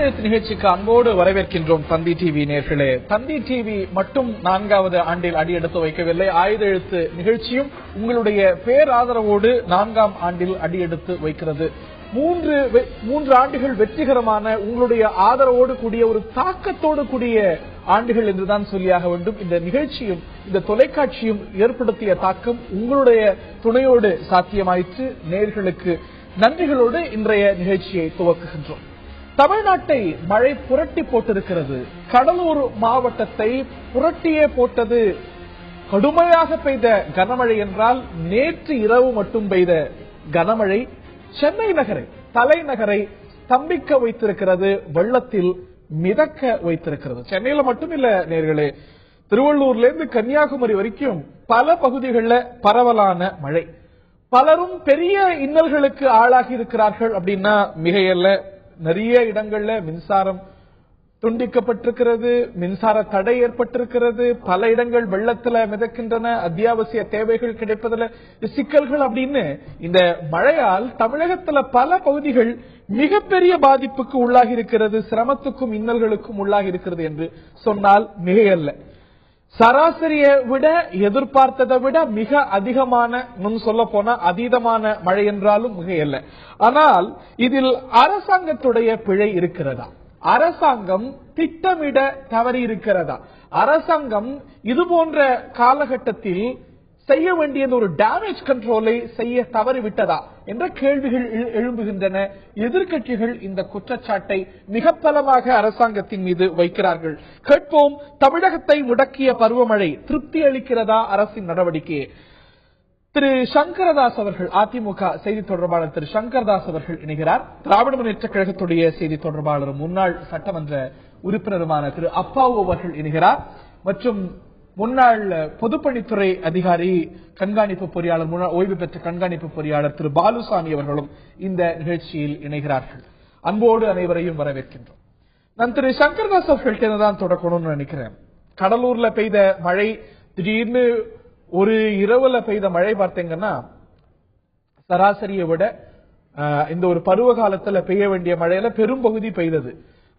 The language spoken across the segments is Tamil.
ஆய்ந்தெழுத்து நிகழ்ச்சிக்கு அன்போடு வரவேற்கின்றோம் தந்தி டிவி நேயர்களே. தந்தி டிவி மட்டும் 4வது ஆண்டில் அடியெடுத்து வைக்கவில்லை. ஆய்ந்தெழுத்து நிகழ்ச்சியும் உங்களுடைய பேராதரவோடு 4ஆம் ஆண்டில் அடியெடுத்து வைக்கிறது. 3 ஆண்டுகள் வெற்றிகரமான உங்களுடைய ஆதரவோடு கூடிய ஒரு தாக்கத்தோடு கூடிய ஆண்டுகள் என்றுதான் சொல்லியாக வேண்டும். இந்த நிகழ்ச்சியும் இந்த தொலைக்காட்சியும் ஏற்படுத்திய தாக்கம் உங்களுடைய துணையோடு சாத்தியமாயிற்று. நேயர்களுக்கு நன்றிகளோடு இன்றைய நிகழ்ச்சியை துவக்குகின்றோம். தமிழ்நாட்டை மழை புரட்டி போட்டிருக்கிறது. கடலூர் மாவட்டத்தை புரட்டியே போட்டது கடுமையாக பெய்த கனமழை என்றால் நேற்று இரவு மட்டும் பெய்த கனமழை சென்னை நகரை தலைநகரை ஸ்தம்பிக்க வைத்திருக்கிறது, வெள்ளத்தில் மிதக்க வைத்திருக்கிறது. சென்னையில மட்டும் இல்ல நேர்களே, திருவள்ளூர்ல இருந்து கன்னியாகுமரி வரைக்கும் பல பகுதிகளில் பரவலான மழை. பலரும் பெரிய இன்னல்களுக்கு ஆளாகி இருக்கிறார்கள் அப்படின்னா மிகையல்ல. நிறைய இடங்கள்ல மின்சாரம் துண்டிக்கப்பட்டிருக்கிறது, மின்சார தடை ஏற்பட்டிருக்கிறது, பல இடங்கள் வெள்ளத்துல மிதக்கின்றன, அத்தியாவசிய தேவைகள் கிடைப்பதில் சிக்கல்கள் அப்படின்னு இந்த மழையால் தமிழகத்துல பல பகுதிகள் மிகப்பெரிய பாதிப்புக்கு உள்ளாகி இருக்கிறது, சிரமத்துக்கும் இன்னல்களுக்கும் உள்ளாகி இருக்கிறது என்று சொன்னால் மிகையல்ல. சராசரியை விட எதிர்பார்த்ததை விட மிக அதிகமான, முன் சொல்ல போனா அதீதமான மழை என்றாலும் மிகையல்ல. ஆனால் இதில் அரசாங்கத்துடைய பிழை இருக்கிறதா? அரசாங்கம் திட்டமிட தவறி இருக்கிறதா? அரசாங்கம் இது போன்ற காலகட்டத்தில் செய்ய வேண்டியது ஒரு டேமேஜ் கண்ட்ரோலை செய்ய தவறிவிட்டதா என்ற கேள்விகள் எழும்புகின்றன. எதிர்க்கட்சிகள் இந்த குற்றச்சாட்டை மிக பலமாக அரசாங்கத்தின் மீது வைக்கிறார்கள். கேட்போம், தமிழகத்தை முடக்கிய பருவமழை திருப்தி அளிக்கிறதா அரசின் நடவடிக்கையை? திரு சங்கரதாஸ் அவர்கள், அதிமுக செய்தி தொடர்பாளர் திரு சங்கரதாஸ் அவர்கள் இணைகிறார். திராவிட முன்னேற்ற கழகத்துடைய செய்தி தொடர்பாளரும் முன்னாள் சட்டமன்ற உறுப்பினருமான திரு அப்பாவு அவர்கள் இணைகிறார். மற்றும் முன்னாள் பொதுப்பணித்துறை அதிகாரி, கண்காணிப்பு பொறியாளர், முன்னாள் ஓய்வு பெற்ற கண்காணிப்பு பொறியாளர் திரு பாலுசாமி அவர்களும் இந்த நிகழ்ச்சியில் இணைகிறார்கள். அன்போடு அனைவரையும் வரவேற்கின்றோம். நான் திரு சங்கரதாஸ் அவர்கள்ட்ட தான் தொடக்கணும்னு நினைக்கிறேன். கடலூர்ல பெய்த மழை, திடீர்னு ஒரு இரவுல பெய்த மழை பார்த்தீங்கன்னா சராசரியை விட இந்த ஒரு பருவ காலத்துல பெய்ய வேண்டிய மழையில பெரும் பகுதி பெய்தது.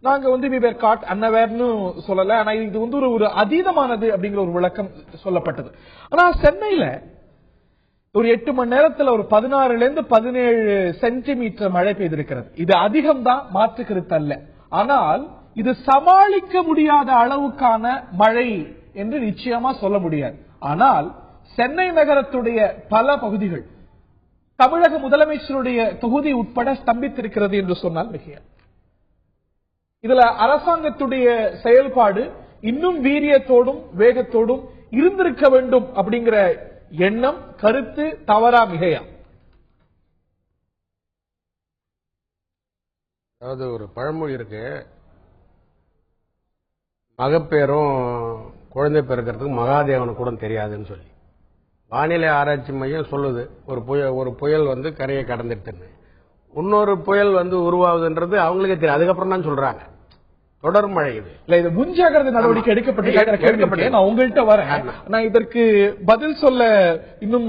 நாங்க we were caught unaware-னு சொல்லல, ஆனா இது ஒரு அதீதமானது அப்படிங்கிற ஒரு விளக்கம் சொல்லப்பட்டது. ஆனா சென்னையில ஒரு 8 மணி நேரத்துல ஒரு 16-17 சென்டிமீட்டர் மழை பெய்திருக்கிறது. இது அதிகம் தான், மாற்று கருத்து அல்ல. ஆனால் இது சமாளிக்க முடியாத அளவுக்கான மழை என்று நிச்சயமா சொல்ல முடியாது. ஆனால் சென்னை நகரத்துடைய பல பகுதிகள் தமிழக முதலமைச்சருடைய தொகுதி உட்பட ஸ்தம்பித்திருக்கிறது என்று சொன்னால் மிகையால். இதுல அரசாங்கத்துடைய செயல்பாடு இன்னும் வீரியத்தோடும் வேகத்தோடும் இருந்திருக்க வேண்டும் அப்படிங்கிற எண்ணம், கருத்து தவறா மிகையா? அதாவது ஒரு பழமொழி இருக்கு, மகப்பேரும் குழந்தை பிறக்கிறதுக்கு மகாதேவனு கூட தெரியாதுன்னு சொல்லி. வானிலை ஆராய்ச்சி மையம் சொல்லுது ஒரு புயல் கரையை கடந்துட்டு, இன்னொரு புயல் உருவாகுதுன்றது அவங்களுக்கே தெரியும். அதுக்கப்புறம் தான் சொல்றாங்க தொடர் மழை. இது முன்ஜாகிரதை நடவடிக்கை எடுக்கப்பட்டு நான் உங்கள்கிட்ட வரேன். நான் இதற்கு பதில் சொல்ல இன்னும்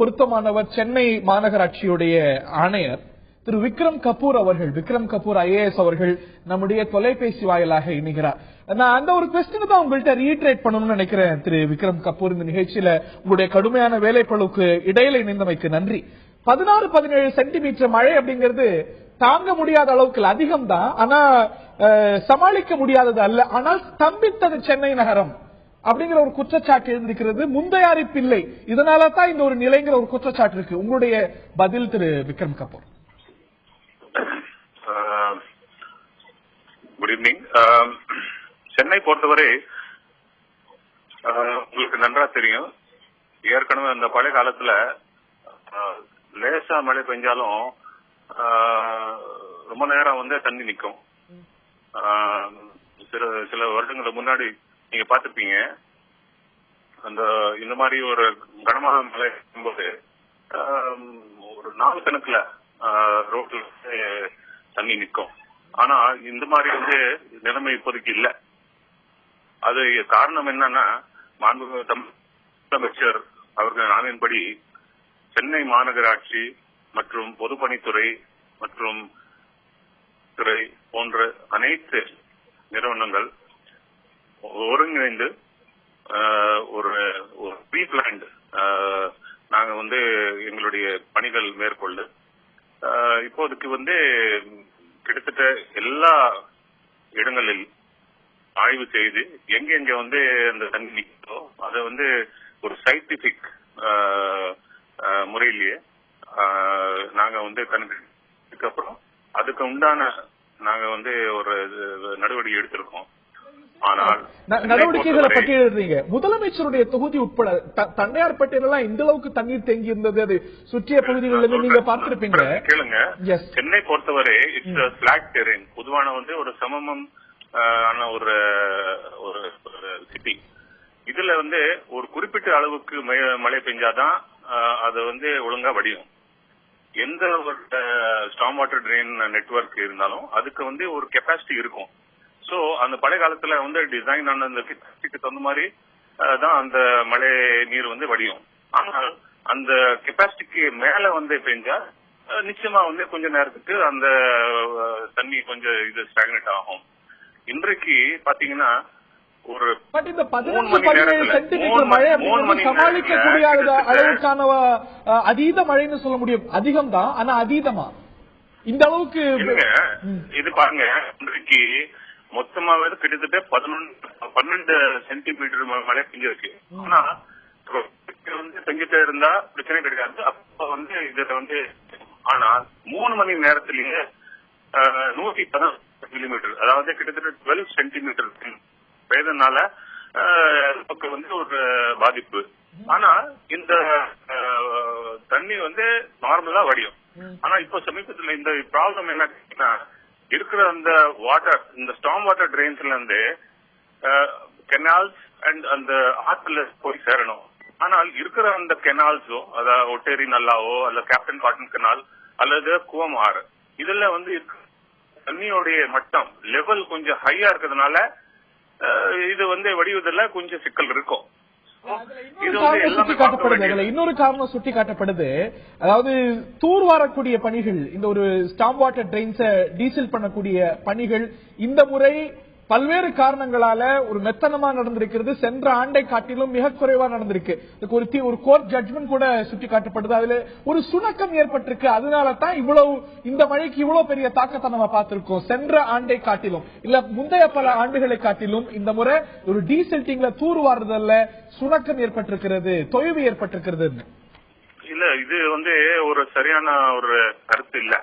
பொருத்தமானவர் சென்னை மாநகராட்சியுடைய ஆணையர் திரு விக்ரம் கபூர் அவர்கள். விக்ரம் கபூர் IAS அவர்கள் நம்முடைய தொலைபேசி வாயிலாக இணைகிறார். நான் அந்த ஒரு கொஸ்டின் தான் உங்கள்கிட்ட ரீட்ரேட் பண்ணணும்னு நினைக்கிறேன். திரு விக்ரம் கபூர், இந்த நிகழ்ச்சியில உங்களுடைய கடுமையான வேலைப்பளுக்கு இடையில இணைந்தமைக்கு நன்றி. 16-17 சென்டிமீட்டர் மழை அப்படிங்கிறது தாங்க முடியாத அளவுக்கு அதிகம் தான், ஆனா சமாளிக்க முடியாதது அல்ல. ஆனால் ஸ்தம்பித்தது சென்னை நகரம் அப்படிங்கிற ஒரு குற்றச்சாட்டு எழுந்திருக்கிறது. முன்தயாரிப்பில்லை, இதனால தான் இந்த ஒரு நிலைங்கிற ஒரு குற்றச்சாட்டு இருக்கு. உங்களுடைய பதில் திரு விக்ரம் கபூர்? Good evening. சென்னை பொறுத்தவரை உங்களுக்கு நன்றா தெரியும், ஏற்கனவே அந்த பழைய காலத்துல லேசா மழை பெஞ்சாலும் ரொம்ப நேரம் தண்ணி நிற்கும். சில வருடங்களுக்கு முன்னாடி நீங்க பாத்திருப்பீங்க, இந்த மாதிரி ஒரு கனமான மழை போது ஒரு நாள் கணக்குல ரோட்ல தண்ணி நிற்கும். ஆனா இந்த மாதிரி நிலைமை இப்போதைக்கு இல்ல. அது காரணம் என்னன்னா, மாண்புமிகு முதலமைச்சர் அவர்கள் ஆணையின்படி சென்னை மாநகராட்சி மற்றும் பொதுப்பணித்துறை மற்றும் துறை போன்ற அனைத்து நிறுவனங்கள் ஒருங்கிணைந்து ஒரு ப்ரீ பிளான்ட் நாங்க வந்து எங்களுடைய பணிகள் மேற்கொண்டு இப்போதைக்கு வந்து கிட்டத்தட்ட எல்லா இடங்களில் ஆய்வு செய்து எங்க வந்து அந்த தண்ணி நிற்கிறதோ அதை வந்து ஒரு சயின்டிபிக் முறையிலேயே நாங்க வந்து கணக்கு அப்புறம் அதுக்கு உண்டான நாங்க வந்து ஒரு நடவடிக்கை எடுத்திருக்கோம். ஆனால் நடவடிக்கைகளை பட்டியலிடுறீங்க. முதலமைச்சருடைய தொகுதி உட்பட தண்டையார்பேட்டையிலாம் இந்த அளவுக்கு தண்ணீர் தேங்கி இருந்தது, அது சுற்றிய பகுதிகளில் நீங்க பார்த்திருப்பீங்க. கேளுங்க, சென்னை பொறுத்தவரை இட்ஸ் பிளாட் டெரெயின், பொதுவான வந்து ஒரு சமமம் ஆன ஒரு சிட்டி. இதுல வந்து ஒரு குறிப்பிட்ட அளவுக்கு மழை பெஞ்சாதான் அது வந்து ஒழுங்கா வடியும். எந்த ஒரு ஸ்டார்ம் வாட்டர் ட்ரெயின் நெட்வொர்க் இருந்தாலும் அதுக்கு வந்து ஒரு கெப்பாசிட்டி இருக்கும். சோ அந்த பழைய காலத்துல வந்து டிசைன் ஆன அந்த கெப்பாசிட்டிக்கு தகுந்த மாதிரி தான் அந்த மழை நீர் வந்து வடியும். ஆனால் அந்த கெப்பாசிட்டிக்கு மேல வந்து பெஞ்சா நிச்சயமா வந்து கொஞ்ச நேரத்துக்கு அந்த தண்ணி கொஞ்சம் இது ஸ்டாக்னேட் ஆகும். இன்றைக்கு பாத்தீங்கன்னா ஒரு இந்த 17 சென்டிமீட்டர் மழை சமாளிக்கக்கூடிய அளவுக்கான அதீத மழைன்னு சொல்ல முடியும். அதிகம் தான், ஆனா அதீதமா இந்த அளவுக்கு இது பாருங்க, இன்றைக்கு மொத்தமாவே கிட்டத்தட்ட 12 சென்டிமீட்டர் மழை பெஞ்சிருக்கு. ஆனா வந்து பெஞ்சிட்டே இருந்தா பிரச்சனை கிடையாது. அப்ப வந்து இதுல வந்து ஆனா 3 மணி நேரத்திலேயே 110 மில்லிமீட்டர், அதாவது கிட்டத்தட்ட 12 சென்டிமீட்டர் பெய்தனால நமக்கு வந்து ஒரு பாதிப்பு. ஆனா இந்த தண்ணி வந்து நார்மலா வடியும். ஆனா இப்ப சமீபத்துல இந்த ப்ராப்ளம் என்ன இருக்கிற அந்த வாட்டர், இந்த ஸ்டார்ம் வாட்டர் ட்ரெயின்ஸ்ல இருந்து கெனால்ஸ் அண்ட் அந்த ஆற்றுல போய் சேரணும். ஆனால் இருக்கிற அந்த கெனால்ஸோ, அதாவது ஒட்டேரி நல்லாவோ அல்ல கேப்டன் காட்டன் கெனால் அல்லது குவம் ஆறு, இதுல வந்து தண்ணியோடைய மட்டம் லெவல் கொஞ்சம் ஹையா இருக்கிறதுனால இது வந்து வடிவதில் கொஞ்சம் சிக்கல் இருக்கும். இன்னொரு காரணம் சுட்டி காட்டப்படுது. அதாவது தூர்வாரக்கூடிய பணிகள், இந்த ஒரு ஸ்டார்ம் வாட்டர் ட்ரெயின்ஸை டீசல் பண்ணக்கூடிய பணிகள் இந்த முறை பல்வேறு காரணங்களால ஒரு மெத்தனமா நடந்திருக்கிறது. சென்ற ஆண்டை காட்டிலும் மிக குறைவா நடந்திருக்கு. ஒரு கோர்ட் ஜட்மெண்ட் கூட சுட்டி காட்டப்படுது. அதுல ஒரு சுணக்கம் ஏற்பட்டிருக்கு. அதனால தான் இவ்வளவு இந்த மழைக்கு இவ்வளவு பெரிய தாக்கத்தை நம்ம பார்த்திருக்கோம். சென்ற ஆண்டை காட்டிலும் இல்ல முந்தைய பல ஆண்டுகளை காட்டிலும் இந்த முறை ஒரு டீசல்டிங்ல தூர்வாறுதல்ல சுணக்கம் ஏற்பட்டிருக்கிறது, தொய்வு ஏற்பட்டிருக்கிறது. இல்ல, இது வந்து ஒரு சரியான ஒரு கருத்து இல்ல.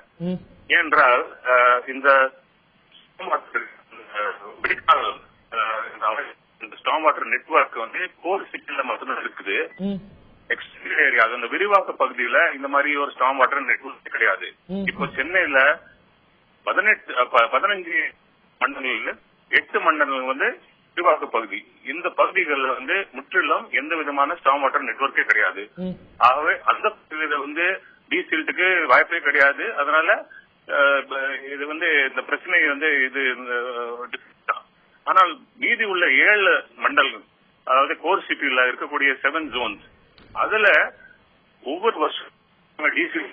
ஏனென்றால் இந்த ஸ்டார்ம் வாட்டர் நெட்வொர்க் வந்து கோர் சிட்டில மட்டும்தான் இருக்குது. எக்ஸ்டீரியர் ஏரியா, அந்த விரிவாக்க பகுதியில இந்த மாதிரி ஒரு ஸ்டார்ம் வாட்டர் நெட்வொர்க் கிடையாது. இப்போ சென்னையில 15 மண்டலங்கள் 8 மண்டலங்கள் வந்து விரிவாக்க பகுதி. இந்த பகுதிகளில் வந்து முற்றிலும் எந்த விதமான ஸ்டார்ம் வாட்டர் நெட்வொர்க்கே கிடையாது. ஆகவே அந்த பகுதியில வந்து டீசில்ட்டுக்கு வாய்ப்பே கிடையாது. அதனால இது வந்து இந்த பிரச்சனை வந்து இது. ஆனால் மீதி உள்ள 7 மண்டலங்கள், அதாவது கோர் சிட்டில இருக்கக்கூடிய 7 ஜோன்ஸ், அதுல ஒவ்வொரு வருஷம் டீசல்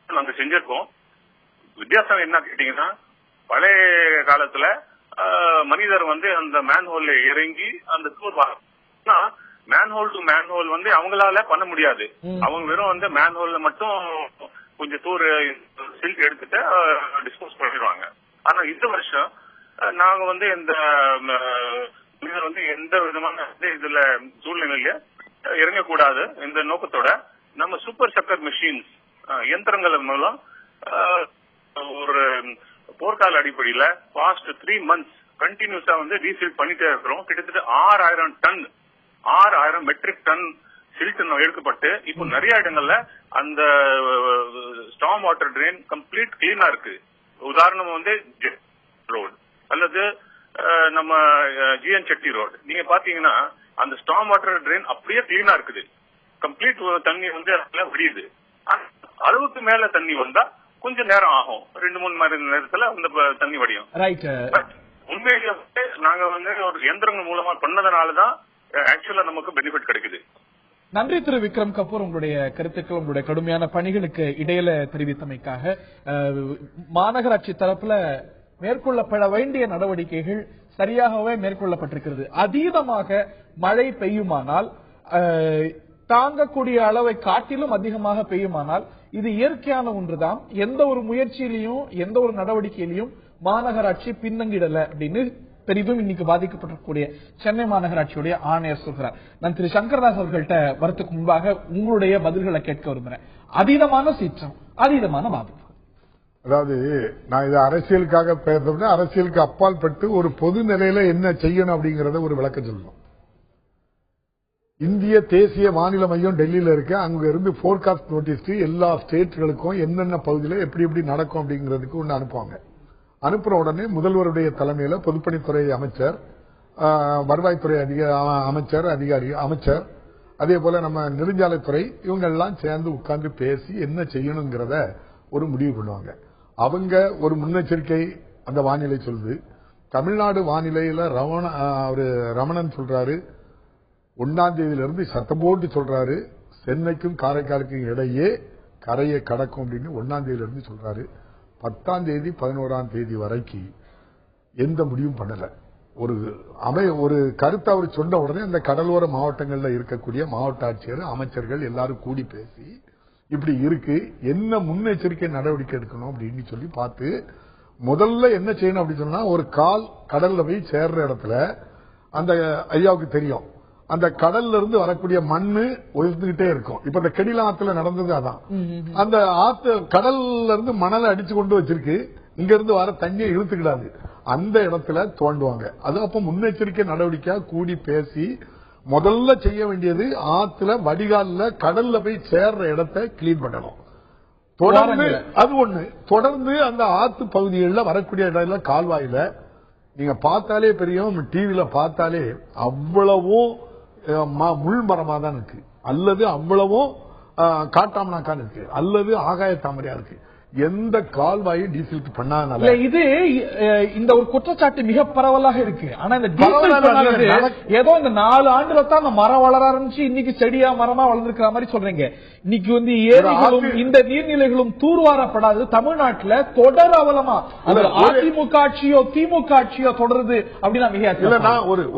நாங்க செஞ்சிருக்கோம். வித்தியாசம் என்ன கேட்டீங்கன்னா, பழைய காலத்துல மனிதர் வந்து அந்த மேன்ஹோல்ல இறங்கி அந்த தூர் மேன்ஹோல் டு மேன்ஹோல் வந்து அவங்களால பண்ண முடியாது. அவங்க வெறும் வந்து மேன்ஹோல்ல மட்டும் கொஞ்சம் தூர் சில்க் எடுத்துட்டு டிஸ்போஸ் பண்ணிடுவாங்க. ஆனா இந்த வருஷம் நாங்க வந்து இந்த மனிதர் வந்து எந்த விதமான இதுல சூழ்நிலையில இறங்கக்கூடாது இந்த நோக்கத்தோட நம்ம சூப்பர் சக்கர் மெஷின்ஸ் இயந்திரங்கள் மூலம் ஒரு போர்க்கால அடிப்படையில பாஸ்ட் 3 months கண்டினியூஸா வந்து டீசில் பண்ணிட்டே இருக்கிறோம். கிட்டத்தட்ட 6000 மெட்ரிக் டன் சில்ட் எடுக்கப்பட்டு இப்போ நிறைய இடங்கள்ல அந்த ஸ்டார்ம் வாட்டர் ட்ரெயின் கம்ப்ளீட் கிளீனா இருக்கு. உதாரணம் வந்து ரோடு அல்லது நம்ம ஜிஎன் செட்டி ரோடு நீங்க பாத்தீங்கன்னா அந்த ஸ்டார்ம் வாட்டர் ட்ரெயின் அப்படியே கிளீனா இருக்குது. கம்ப்ளீட் தண்ணி வந்து விடியுது. அளவுக்கு மேல தண்ணி வந்தா கொஞ்சம் நேரம் ஆகும், 2-3 மணி நேரத்துல அந்த தண்ணி வடியும். உண்மையிலேயே நாங்க வந்து ஒரு இயந்திரங்கள் மூலமா பண்ணதுனாலதான் ஆக்சுவலா நமக்கு பெனிஃபிட் கிடைக்குது. நன்றி திரு விக்ரம் கபூர், உங்களுடைய கருத்துக்கள் உங்களுடைய கடுமையான பணிகளுக்கு இடையில தெரிவித்தமைக்காக. மாநகராட்சி தரப்புல மேற்கொள்ளப்பட வேண்டிய நடவடிக்கைகள் சரியாகவே மேற்கொள்ளப்பட்டிருக்கிறது. அதீதமாக மழை பெய்யுமானால், தாங்கக்கூடிய அளவை காட்டிலும் அதிகமாக பெய்யுமானால் இது இயற்கையான ஒன்றுதான். எந்த ஒரு முயற்சியிலையும் எந்த ஒரு நடவடிக்கையிலையும் மாநகராட்சி பின்னங்கிடல அப்படின்னு பெரிதும் இன்னைக்கு பாதிக்கப்பட்டிருக்கக்கூடிய சென்னை மாநகராட்சியுடைய ஆணையர் சொல்கிறார். நான் திரு சங்கரதாஸ் அவர்கள்ட்ட வரத்துக்கு முன்பாக உங்களுடைய பதில்களை கேட்க விரும்புகிறேன். அதீதமான சீற்றம், அதீதமான பாதிப்பு. அதாவது நான் இதை அரசியலுக்காக பேசுறேன். அரசியலுக்கு அப்பால் பட்டு ஒரு பொது நிலையில என்ன செய்யணும் அப்படிங்கறத ஒரு விளக்கம் சொல்லணும். இந்திய தேசிய வானிலை மையம் டெல்லியில இருக்கு. அங்க இருந்து போர்காஸ்ட் நோட்டீஸ் எல்லா ஸ்டேட்களுக்கும் என்னென்ன பகுதியில் எப்படி எப்படி நடக்கும் அப்படிங்கிறதுக்கு ஒன்று அனுப்புவாங்க. அனுப்புற உடனே முதல்வருடைய தலைமையில பொதுப்பணித்துறை அமைச்சர், வருவாய்த்துறை அமைச்சர், அதே போல நம்ம நெடுஞ்சாலைத்துறை இவங்க எல்லாம் சேர்ந்து உட்கார்ந்து பேசி என்ன செய்யணுங்கிறத ஒரு முடிவு பண்ணுவாங்க. அவங்க ஒரு முன்னெச்சரிக்கை அந்த வானிலை சொல்லுது. தமிழ்நாடு வானிலையில ரமணன் சொல்றாரு, 1ஆம் தேதியிலிருந்து சத்தம் போட்டு சொல்றாரு, சென்னைக்கும் காரைக்காலுக்கும் இடையே கரையை கடக்கும் அப்படின்னு 1ஆம் தேதியிலிருந்து சொல்றாரு. 10ஆம் தேதி 11ஆம் தேதி வரைக்கும் எந்த முடிவும் பண்ணல. ஒரு கருத்தை அவர் சொன்ன உடனே அந்த கடலோர மாவட்டங்கள்ல இருக்கக்கூடிய மாவட்ட ஆட்சியர், அமைச்சர்கள் எல்லாரும் கூடி பேசி இப்படி இருக்கு, என்ன முன்னெச்சரிக்கை நடவடிக்கை எடுக்கணும் அப்படின்னு சொல்லி பார்த்து முதல்ல என்ன செய்யணும் அப்படின்னு சொன்னா, ஒரு கால் கடல்ல போய் சேர்ற இடத்துல அந்த ஐயாவுக்கு தெரியும், அந்த கடல்ல இருந்து வரக்கூடிய மண்ணு உயர்ந்துகிட்டே இருக்கும். இப்ப இந்த கெடில ஆத்துல நடந்தது அதான். அந்த ஆத்து கடல்ல இருந்து மணலை அடிச்சு கொண்டு வச்சிருக்கு, இங்க இருந்து வர தண்ணியை இழுத்துக்கிடாது, அந்த இடத்துல தோண்டுவாங்க. அது அப்ப முன்னெச்சரிக்கை நடவடிக்கையா கூடி பேசி முதல்ல செய்ய வேண்டியது ஆத்துல வடிகால்ல கடல்ல போய் சேர்ற இடத்தை கிளீன் பண்ணணும். தொடர்ந்து அது ஒண்ணு, தொடர்ந்து அந்த ஆத்து பகுதிகளில் வரக்கூடிய இடத்துல கால்வாயில நீங்க பார்த்தாலே பெரியும், டிவியில பார்த்தாலே அவ்வளவும் முள் மரமா தான் இருக்கு, அல்லது அவ்வளவும் காட்டாமனாக்கான் இருக்கு, அல்லது ஆகாய தாமரையா இருக்கு. எந்த கால்வாயும் டீசலுக்கு பண்ணாதனால இது இந்த ஒரு குற்றச்சாட்டு மிக பரவலாக இருக்கு. ஆனா இந்த ஏதோ இந்த 4 ஆண்டுல தான் அந்த மரம் வளர ஆரம்பிச்சு இன்னைக்கு செடியா மரமா வளர்ந்துருக்கிற மாதிரி சொல்றீங்க. இன்னைக்கு வந்து ஏரிகளும் இந்த நீர்நிலைகளும் தூர்வாரப்படாது. தமிழ்நாட்டில் தொடர் அவலமா அது அதிமுக ஆட்சியோ திமுக ஆட்சியோ தொடருது அப்படின்னா மிக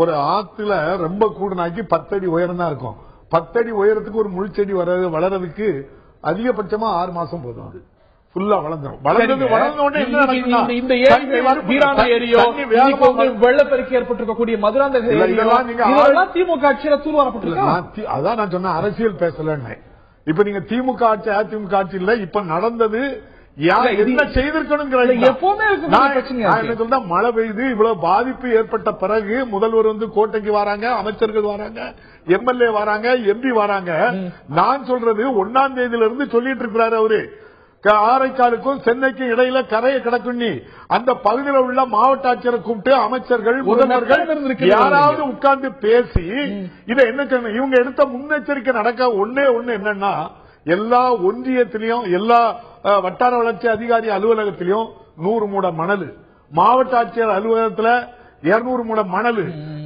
ஒரு ஆத்துல ரொம்ப கூடனாக்கி 10 அடி உயரம் தான் இருக்கும். 10 அடி உயரத்துக்கு ஒரு முள் செடி வளர்றதுக்கு அதிகபட்சமா 6 மாசம் போதும். அது ஃபுல்லா வளர்ந்துடும். வெள்ளப்பெருக்கு ஏற்பட்டிருக்கக்கூடிய மதுராந்தக திமுக ஆட்சியில தூர்வாரப்பட்டிருக்கு. அதான் நான் சொன்ன அரசியல் பேசலன்னு. இப்ப நீங்க திமுக ஆட்சி அதிமுக ஆட்சி இல்ல, இப்ப நடந்தது என்ன செய்திருக்கணும். மழை பெய்து இவ்வளவு பாதிப்பு ஏற்பட்ட பிறகு முதல்வர் வந்து கோட்டைக்கு வராங்க, அமைச்சர்கள் வராங்க, எம்எல்ஏ வராங்க, எம்பி வராங்க. நான் சொல்றது 1ஆம் தேதியிலிருந்து சொல்லிட்டு இருக்கிறாரு அவரு, காரைக்காலுக்கும் சென்னைக்கும் இடையில கரையை கிடக்கும். அந்த பகுதியில் உள்ள மாவட்ட ஆட்சியரை கூப்பிட்டு அமைச்சர்கள் முதல்வர்கள் யாராவது உட்கார்ந்து பேசி இதை என்ன செய்யணும். இவங்க எடுத்த முன்னெச்சரிக்கை நடக்க ஒண்ணு என்னன்னா, எல்லா ஒன்றியத்திலையும் எல்லா வட்டார வளர்ச்சி அதிகாரி அலுவலகத்திலையும் 100 மூட மணல், மாவட்ட ஆட்சியர் அலுவலகத்துல 200 மூட மணல்.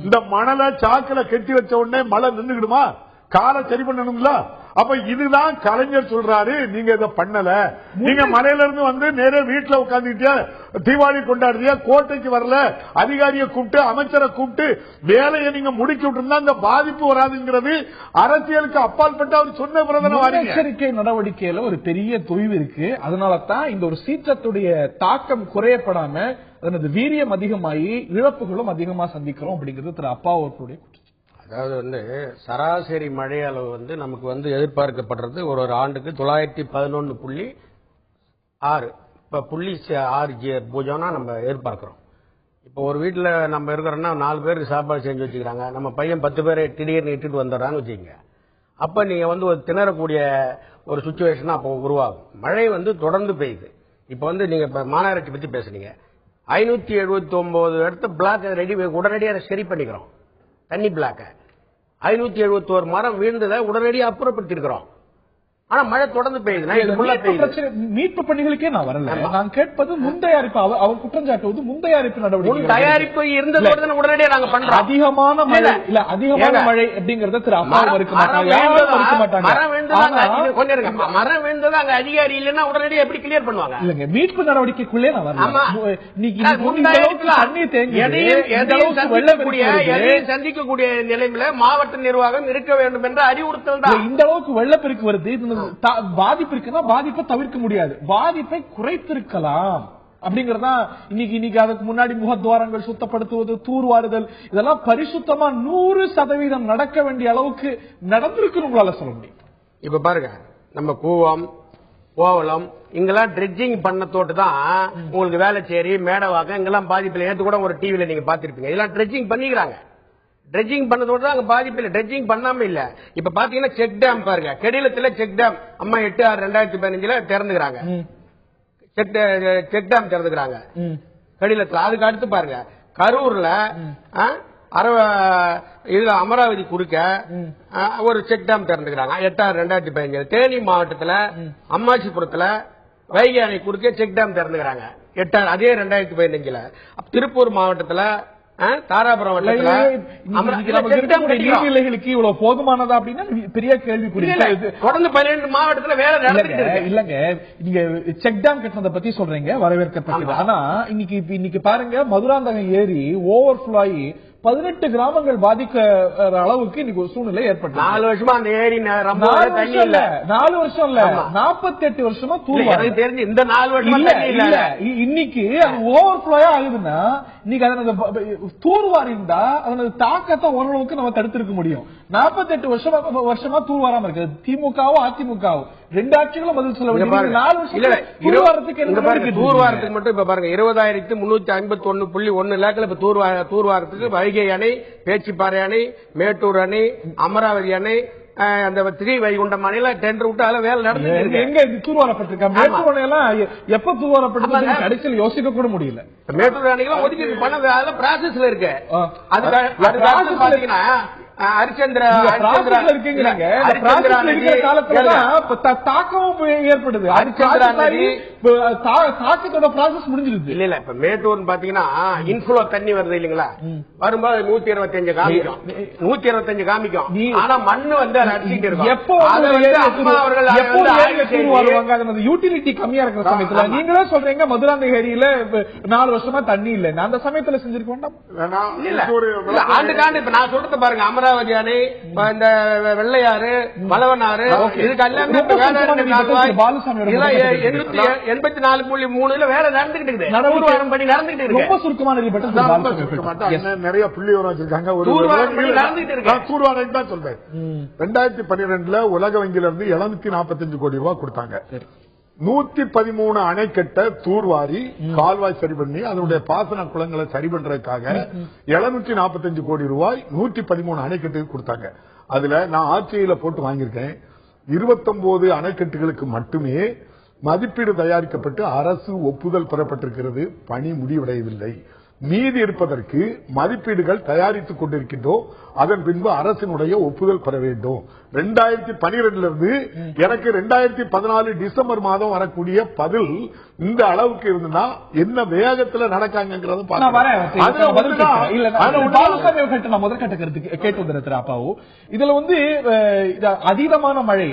இந்த மணலை சாக்கில கெட்டி வச்ச உடனே மழை நின்றுடுமா? காலை சரி பண்ணணும்ல. அப்ப இதுதான் கலைஞர் சொல்றாரு, நீங்க இதை பண்ணல, நீங்க மலையில இருந்து வந்து நேரே வீட்டுல உட்கார்ந்துட்டே தீபாவளி கொண்டாடுறியா, கோட்டைக்கு வரல, அதிகாரியை கூப்பிட்டு அமைச்சரை கூப்பிட்டு வேலையை நீங்க முடிச்சு விட்டு அந்த பாதிப்பு வராதுங்கிறது அரசியலுக்கு அப்பாற்பட்டு அவர் சொன்ன முன்னெச்சரிக்கை நடவடிக்கையில ஒரு பெரிய தொய்வு இருக்கு. அதனாலதான் இந்த ஒரு சீற்றத்துடைய தாக்கம் குறையப்படாம அதனது வீரியம் அதிகமாகி இழப்புகளும் அதிகமா சந்திக்கிறோம் அப்படிங்கிறது திரு அப்பா அவர்களுடைய. அதாவது வந்து சராசரி மழை அளவு வந்து நமக்கு வந்து எதிர்பார்க்கப்படுறது ஒரு ஆண்டுக்கு 911.6. இப்ப 0.6 நம்ம எதிர்பார்க்கிறோம். இப்போ ஒரு வீட்டில் நம்ம இருக்கிறோம்னா 4 பேருக்கு சாப்பாடு செஞ்சு வச்சுக்கிறாங்க, நம்ம பையன் 10 பேரை திடீர்னு இட்டுட்டு வந்துடுறான்னு வச்சுக்கோங்க. அப்ப நீங்க வந்து ஒரு திணறக்கூடிய ஒரு சுச்சுவேஷன் அப்போ உருவாகும். மழை வந்து தொடர்ந்து பெய்யுது. இப்ப வந்து நீங்க இப்ப மாநகராட்சி பத்தி பேசுனீங்க, 579 இடத்த பிளாக் உடனடியாக சரி பண்ணிக்கிறோம். தண்ணி பிளாக்க 571 மரம் வீழ்ந்ததை உடனடியாக அப்புறப்படுத்திருக்கிறோம். ஆனா மழை தொடர்ந்து பெய்யுது. மீட்பு பணிகளுக்கே நான் வரல. நான் கேட்பது முன்தயாரிப்பு. அவர் குற்றம் சாட்டுவது முன்தயாரிப்பு நடவடிக்கை. தயாரிப்பு இருந்தது உடனடியே நாங்க பண்றோம். அதிகமான மழை இல்ல, அதிகமான மழை அப்படிங்கறத திரு அம்மாவும் இருக்க மாட்டாங்க. மரம் வேண்டது அங்க அதிகாரி இல்லைன்னா உடனடியே எப்படி கிளியர் பண்ணுவாங்க? இல்லங்க, மீட்பு நடவடிக்கைக்குள்ளே நான் வரல. சந்திக்கக்கூடிய நிலையில மாவட்ட நிர்வாகம் இருக்க வேண்டும் என்ற அறிவுறுத்தல் தான். இந்த அளவுக்கு வெள்ளப்பெருக்கு வருது, பாதிப்பு இருக்குன்னா பாதிப்பை தவிர்க்க முடியாது, பாதிப்பை குறைத்திருக்கலாம் அப்படிங்கறதா. இன்னைக்கு அதுக்கு முன்னாடி முகத்வாரங்கள் சுத்தப்படுத்துவது, தூர்வாறுதல், இதெல்லாம் பரிசுத்தமா 100% நடக்க வேண்டிய அளவுக்கு நடந்திருக்கு உங்களால சொல்ல முடியும். இப்ப பாருங்க, நம்ம கூவம், கோவளம் இங்கெல்லாம் ட்ரெட்ஜிங் பண்ணத்தோட்டு தான் உங்களுக்கு வேலைச்சேரி, மேடவாக்கம் இங்கெல்லாம் பாதிப்பில்லை. நேற்று கூட ஒரு டிவில நீங்க பாத்திருப்பீங்க. இதெல்லாம் ட்ரெட்ஜிங் பண்ணிக்கிறாங்க. ட்ரெட்ஜிங் பண்ணதோடு தான் அங்க பாதிப்பு இல்லை, ட்ரெட்ஜிங் பண்ணாம இல்ல. இப்ப பாத்தீங்கன்னா செக் டேம் பாருங்க, கெடிலத்துல செக் டேம் அம்மா 8/6/2015 திறந்துக்கிறாங்க. Check dam திறந்துக்கிறாங்க கெடிலத்துல. அதுக்கு அடுத்து பாருங்க கரூர்ல இதுல அமராவதி குறுக்க ஒரு செக் டேம் திறந்துக்கிறாங்க 8/6/2015. தேனி மாவட்டத்துல அம்மாசிபுரத்துல வைகை அணை குறுக்க செக் டேம் திறந்துக்கிறாங்க 8 அதே 2015. திருப்பூர் மாவட்டத்துல தாராபுரம் நீர்நிலைகளுக்கு இவ்வளவு போதுமானதா அப்படின்னா பெரிய கேள்வி. தொடர்ந்து 12 மாவட்டத்துல வேலை நடந்துட்டு இல்லங்க. நீங்க செக் டேம் கட்டினதை பத்தி சொல்றீங்க, வரவேற்கத்தக்கது. ஆனா இன்னைக்கு பாருங்க, மதுராந்தகம் ஏரி ஓவர்ஃப்ளோ ஆகி 18 கிராமங்கள் பாதிக்க அளவுக்கு இன்னைக்கு ஒரு சூழ்நிலை ஏற்பட்டு 4 வருஷமா அந்த ஏரி 4 வருஷம் இல்ல 48 வருஷமா தூர்வாரி தெரிஞ்சு இந்த 4 வருஷம் இன்னைக்கு அது ஓவர்ஃப்ளோ ஆகுதுன்னா இன்னைக்கு அதனது தூர்வாரி இருந்தா அதனது தாக்கத்தை ஓரளவுக்கு நம்ம தடுத்திருக்க முடியும். 48 வருஷமா தூர்வாராம இருக்கு. திமுகவும் அதிமுகவும் 2 ஆட்சிகளும் பதில் சொல்ல வேண்டிய 4 வருஷத்துக்கு தூர்வாரத்துக்கு மட்டும் இப்ப பாருங்க 20,351.1 லேக்ல இப்ப தூர்வாரத்துக்கு வைகை அணை, பேச்சிப்பாறை அணை, மேட்டூர் அணை, அமராவதி அணை, அந்த ஸ்ரீவைகுண்டம் அணையில டெண்டர் விட்டு அதெல்லாம் வேலை நடந்து எங்க தூர்வாரப்பட்டிருக்காங்க. மேட்டூர் அணையெல்லாம் எப்ப தூர்வாரப்பட்டது கடைசியில் யோசிக்க கூட முடியல. மேட்டூர் அணைகள் ஒதுக்கி பண்ண அதெல்லாம் ப்ராசஸ்ல இருக்கு. அது பாத்தீங்கன்னா ஏற்படுது. தாக்கத்தோட ப்ராசஸ் முடிஞ்சிருது. இல்ல இப்ப மேட்டூர் பாத்தீங்கன்னா இன்ஃப்ளோ தண்ணி வருது இல்லீங்களா, வரும்போது 125 காமிக்கும், 125 காமிக்கும். ஆனா மண்ணு வந்து அடிச்சுட்டு இருக்கும். எப்போ யூட்டிலிட்டி கம்மியா இருக்கிற சமயத்துல நீங்களே சொல்றீங்க மதுராந்தக ஏரியில 4 வருஷமா தண்ணி இல்ல. அந்த சமயத்துல செஞ்சிருக்க வேண்டாம். ஆண்டுக்காண்டு இப்ப நான் சொல்றது பாருங்க, அமராவதி அணை, இந்த வெள்ளையாறு, பலவனாறு, இதுக்கு எல்லாமே 84.3 வேலை நடந்துகிட்டு இருக்குது. ரொம்ப சுருக்கமான நிறைய புள்ளி வர வச்சிருக்காங்க. தூர்வாரம் தான் சொல்றேன். 2012 உலக வங்கியில இருந்து 745 கோடி ரூபாய் கொடுத்தாங்க. 113 அணை கட்ட தூர்வாரி கால்வாய் சரி பண்ணி அதனுடைய பாசன குளங்களை சரி பண்றதுக்காக 745 கோடி ரூபாய் 113 அணைக்கட்டுக்கு கொடுத்தாங்க. அதுல நான் ஆட்சியில போட்டு வாங்கியிருக்கேன். 29 அணைக்கட்டுகளுக்கு மட்டுமே மதிப்பீடு தயாரிக்கப்பட்டு அரசு ஒப்புதல் பெறப்பட்டிருக்கிறது. பணி முடிவடையவில்லை. மீதி இருப்பதற்கு மதிப்பீடுகள் தயாரித்துக் கொண்டிருக்கின்றோம். அதன் பின்பு அரசினுடைய ஒப்புதல் பெற வேண்டும். 2012 இருந்து எனக்கு 2014 டிசம்பர் மாதம் வரக்கூடிய பதில் இந்த அளவுக்கு இருந்தா என்ன வேகத்துல நடக்காங்கிறது முதற்கட்ட கருத்து கேட்டு அப்பாவு. இதுல வந்து அதிகமான மழை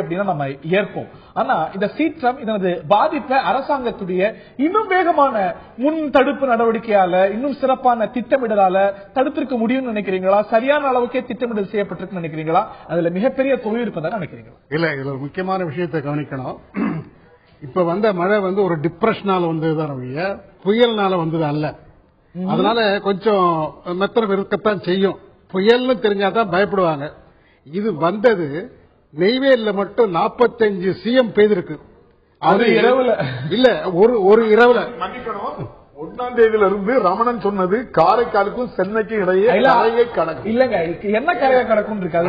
அப்படின்னா நம்ம ஏற்போம். ஆனா இந்த சீற்றம் இதனது பாதிப்பை அரசாங்கத்துடைய இன்னும் வேகமான முன் தடுப்பு நடவடிக்கையால, இன்னும் சிறப்பான திட்டமிடலால தடுத்திருக்க முடியும்னு நினைக்கிறீங்களா? சரியான அளவுக்கே திட்டமிடல் செய்யப்பட்டிருக்கு நினைக்கிறீங்களா? அதுல மிகப்பெரிய தொழில் இருப்பதாக நினைக்கிறீங்களா? இல்ல, இதுல ஒரு முக்கியமான விஷயத்தை கவனிக்கணும். இப்ப வந்த மழை வந்து ஒரு டிப்ரெஷனால வந்ததுதான், புயல்னால வந்தது அல்ல. அதனால கொஞ்சம் மெத்தனம் இருக்கத்தான் செய்யும். புயல்னு தெரிஞ்சாதான் பயப்படுவாங்க. இது வந்தது நெய்வேலியில மட்டும் 45 சிஎம் பெய்திருக்கு. அது இரவுல இல்ல, ஒரு இரவுல. 1ஆம் தேதியில இருந்து ரமணன் சொன்னது காரைக்காலுக்கும் சென்னைக்கும் இடையே கரையை கடக்கும். இல்லங்க, என்ன கரையை கடக்கும் இருக்காது.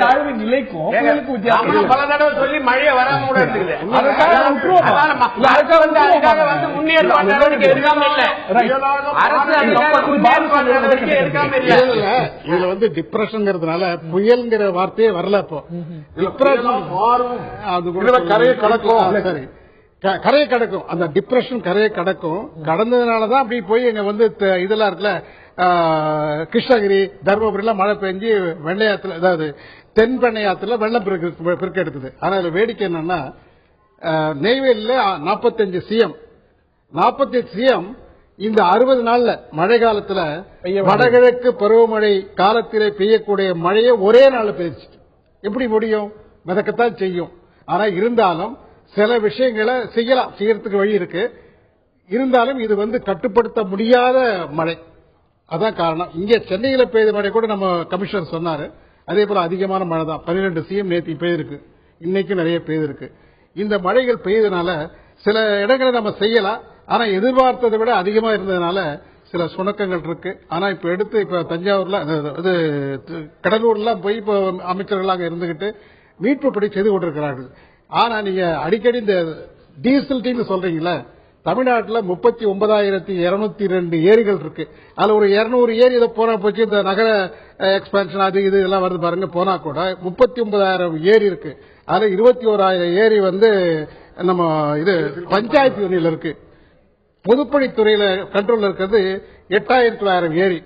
தாழ்வு நிலைக்கும் பல தடவை சொல்லி மழையை வராம கூட இருக்குது. முன்னேற்பாடு நடவடிக்கை எடுக்காம இல்ல அரசு இதுல வந்து டிப்ரெஷன்ங்கிறதுனால புயல்ங்கிற வார்த்தையே வரல. இப்போ கரையை கடக்கும், சரி கரையை கடக்கும், அந்த டிப்ரெஷன் கரையை கடக்கும். கடந்ததுனாலதான் அப்படி போய் எங்க வந்து இதெல்லாம் இருக்குல்ல, கிருஷ்ணகிரி தர்மபுரி எல்லாம் மழை பெஞ்சு வெள்ளையாத்துல, அதாவது தென்பெண்ணையாத்துல வெள்ளம் பெருக்க எடுத்தது. ஆனா இதுல வேடிக்கை என்னன்னா, நெய்வேலியில 45 சிஎம் 45 சிஎம் இந்த 60 நாள்ல மழை காலத்துல வடகிழக்கு பருவமழை காலத்திலே பெய்யக்கூடிய மழையை ஒரே நாள் பெய்ச்சு. எப்படி முடியும்? மிதக்கத்தான் செய்யும். ஆனா இருந்தாலும் சில விஷயங்களை செய்யறதுக்கு வழி இருக்கு. இருந்தாலும் இது வந்து கட்டுப்படுத்த முடியாத மழை. அதான் காரணம். இங்க சென்னையில பெய்த மழை கூட நம்ம கமிஷனர் சொன்னாரு. அதே போல அதிகமான மழை தான். 12 சிஎம் நேற்று பெய்திருக்கு, இன்னைக்கு நிறைய பெய்திருக்கு. இந்த மழைகள் பெய்தனால சில இடங்களை நம்ம செய்யலாம். ஆனா எதிர்பார்த்ததை விட அதிகமா இருந்ததுனால சில சுணக்கங்கள் இருக்கு. ஆனா இப்ப தஞ்சாவூர்ல கடலூர்ல போய் இப்ப அமைச்சர்கள் அங்க இருந்துகிட்டு மீட்பு பணி செய்து கொண்டிருக்கிறார்கள். ஆனா நீங்க அடிக்கடி இந்த டீசல் டீம் சொல்றீங்களா, தமிழ்நாட்டில் 39,202 ஏரிகள் இருக்கு. அதுல ஒரு 200 ஏரி இதை போனா போச்சு. இந்த நகர எக்ஸ்பான்ஷன் அது இது எல்லாம் வருது பாருங்க, போனா கூட 39,000 ஏரி இருக்கு. அதுல 21,000 ஏரி வந்து நம்ம இது பஞ்சாயத்து யூனியன்ல இருக்கு. பொதுப்பணித்துறையில கண்ட்ரோல் இருக்கிறது 8,900 ஏரி.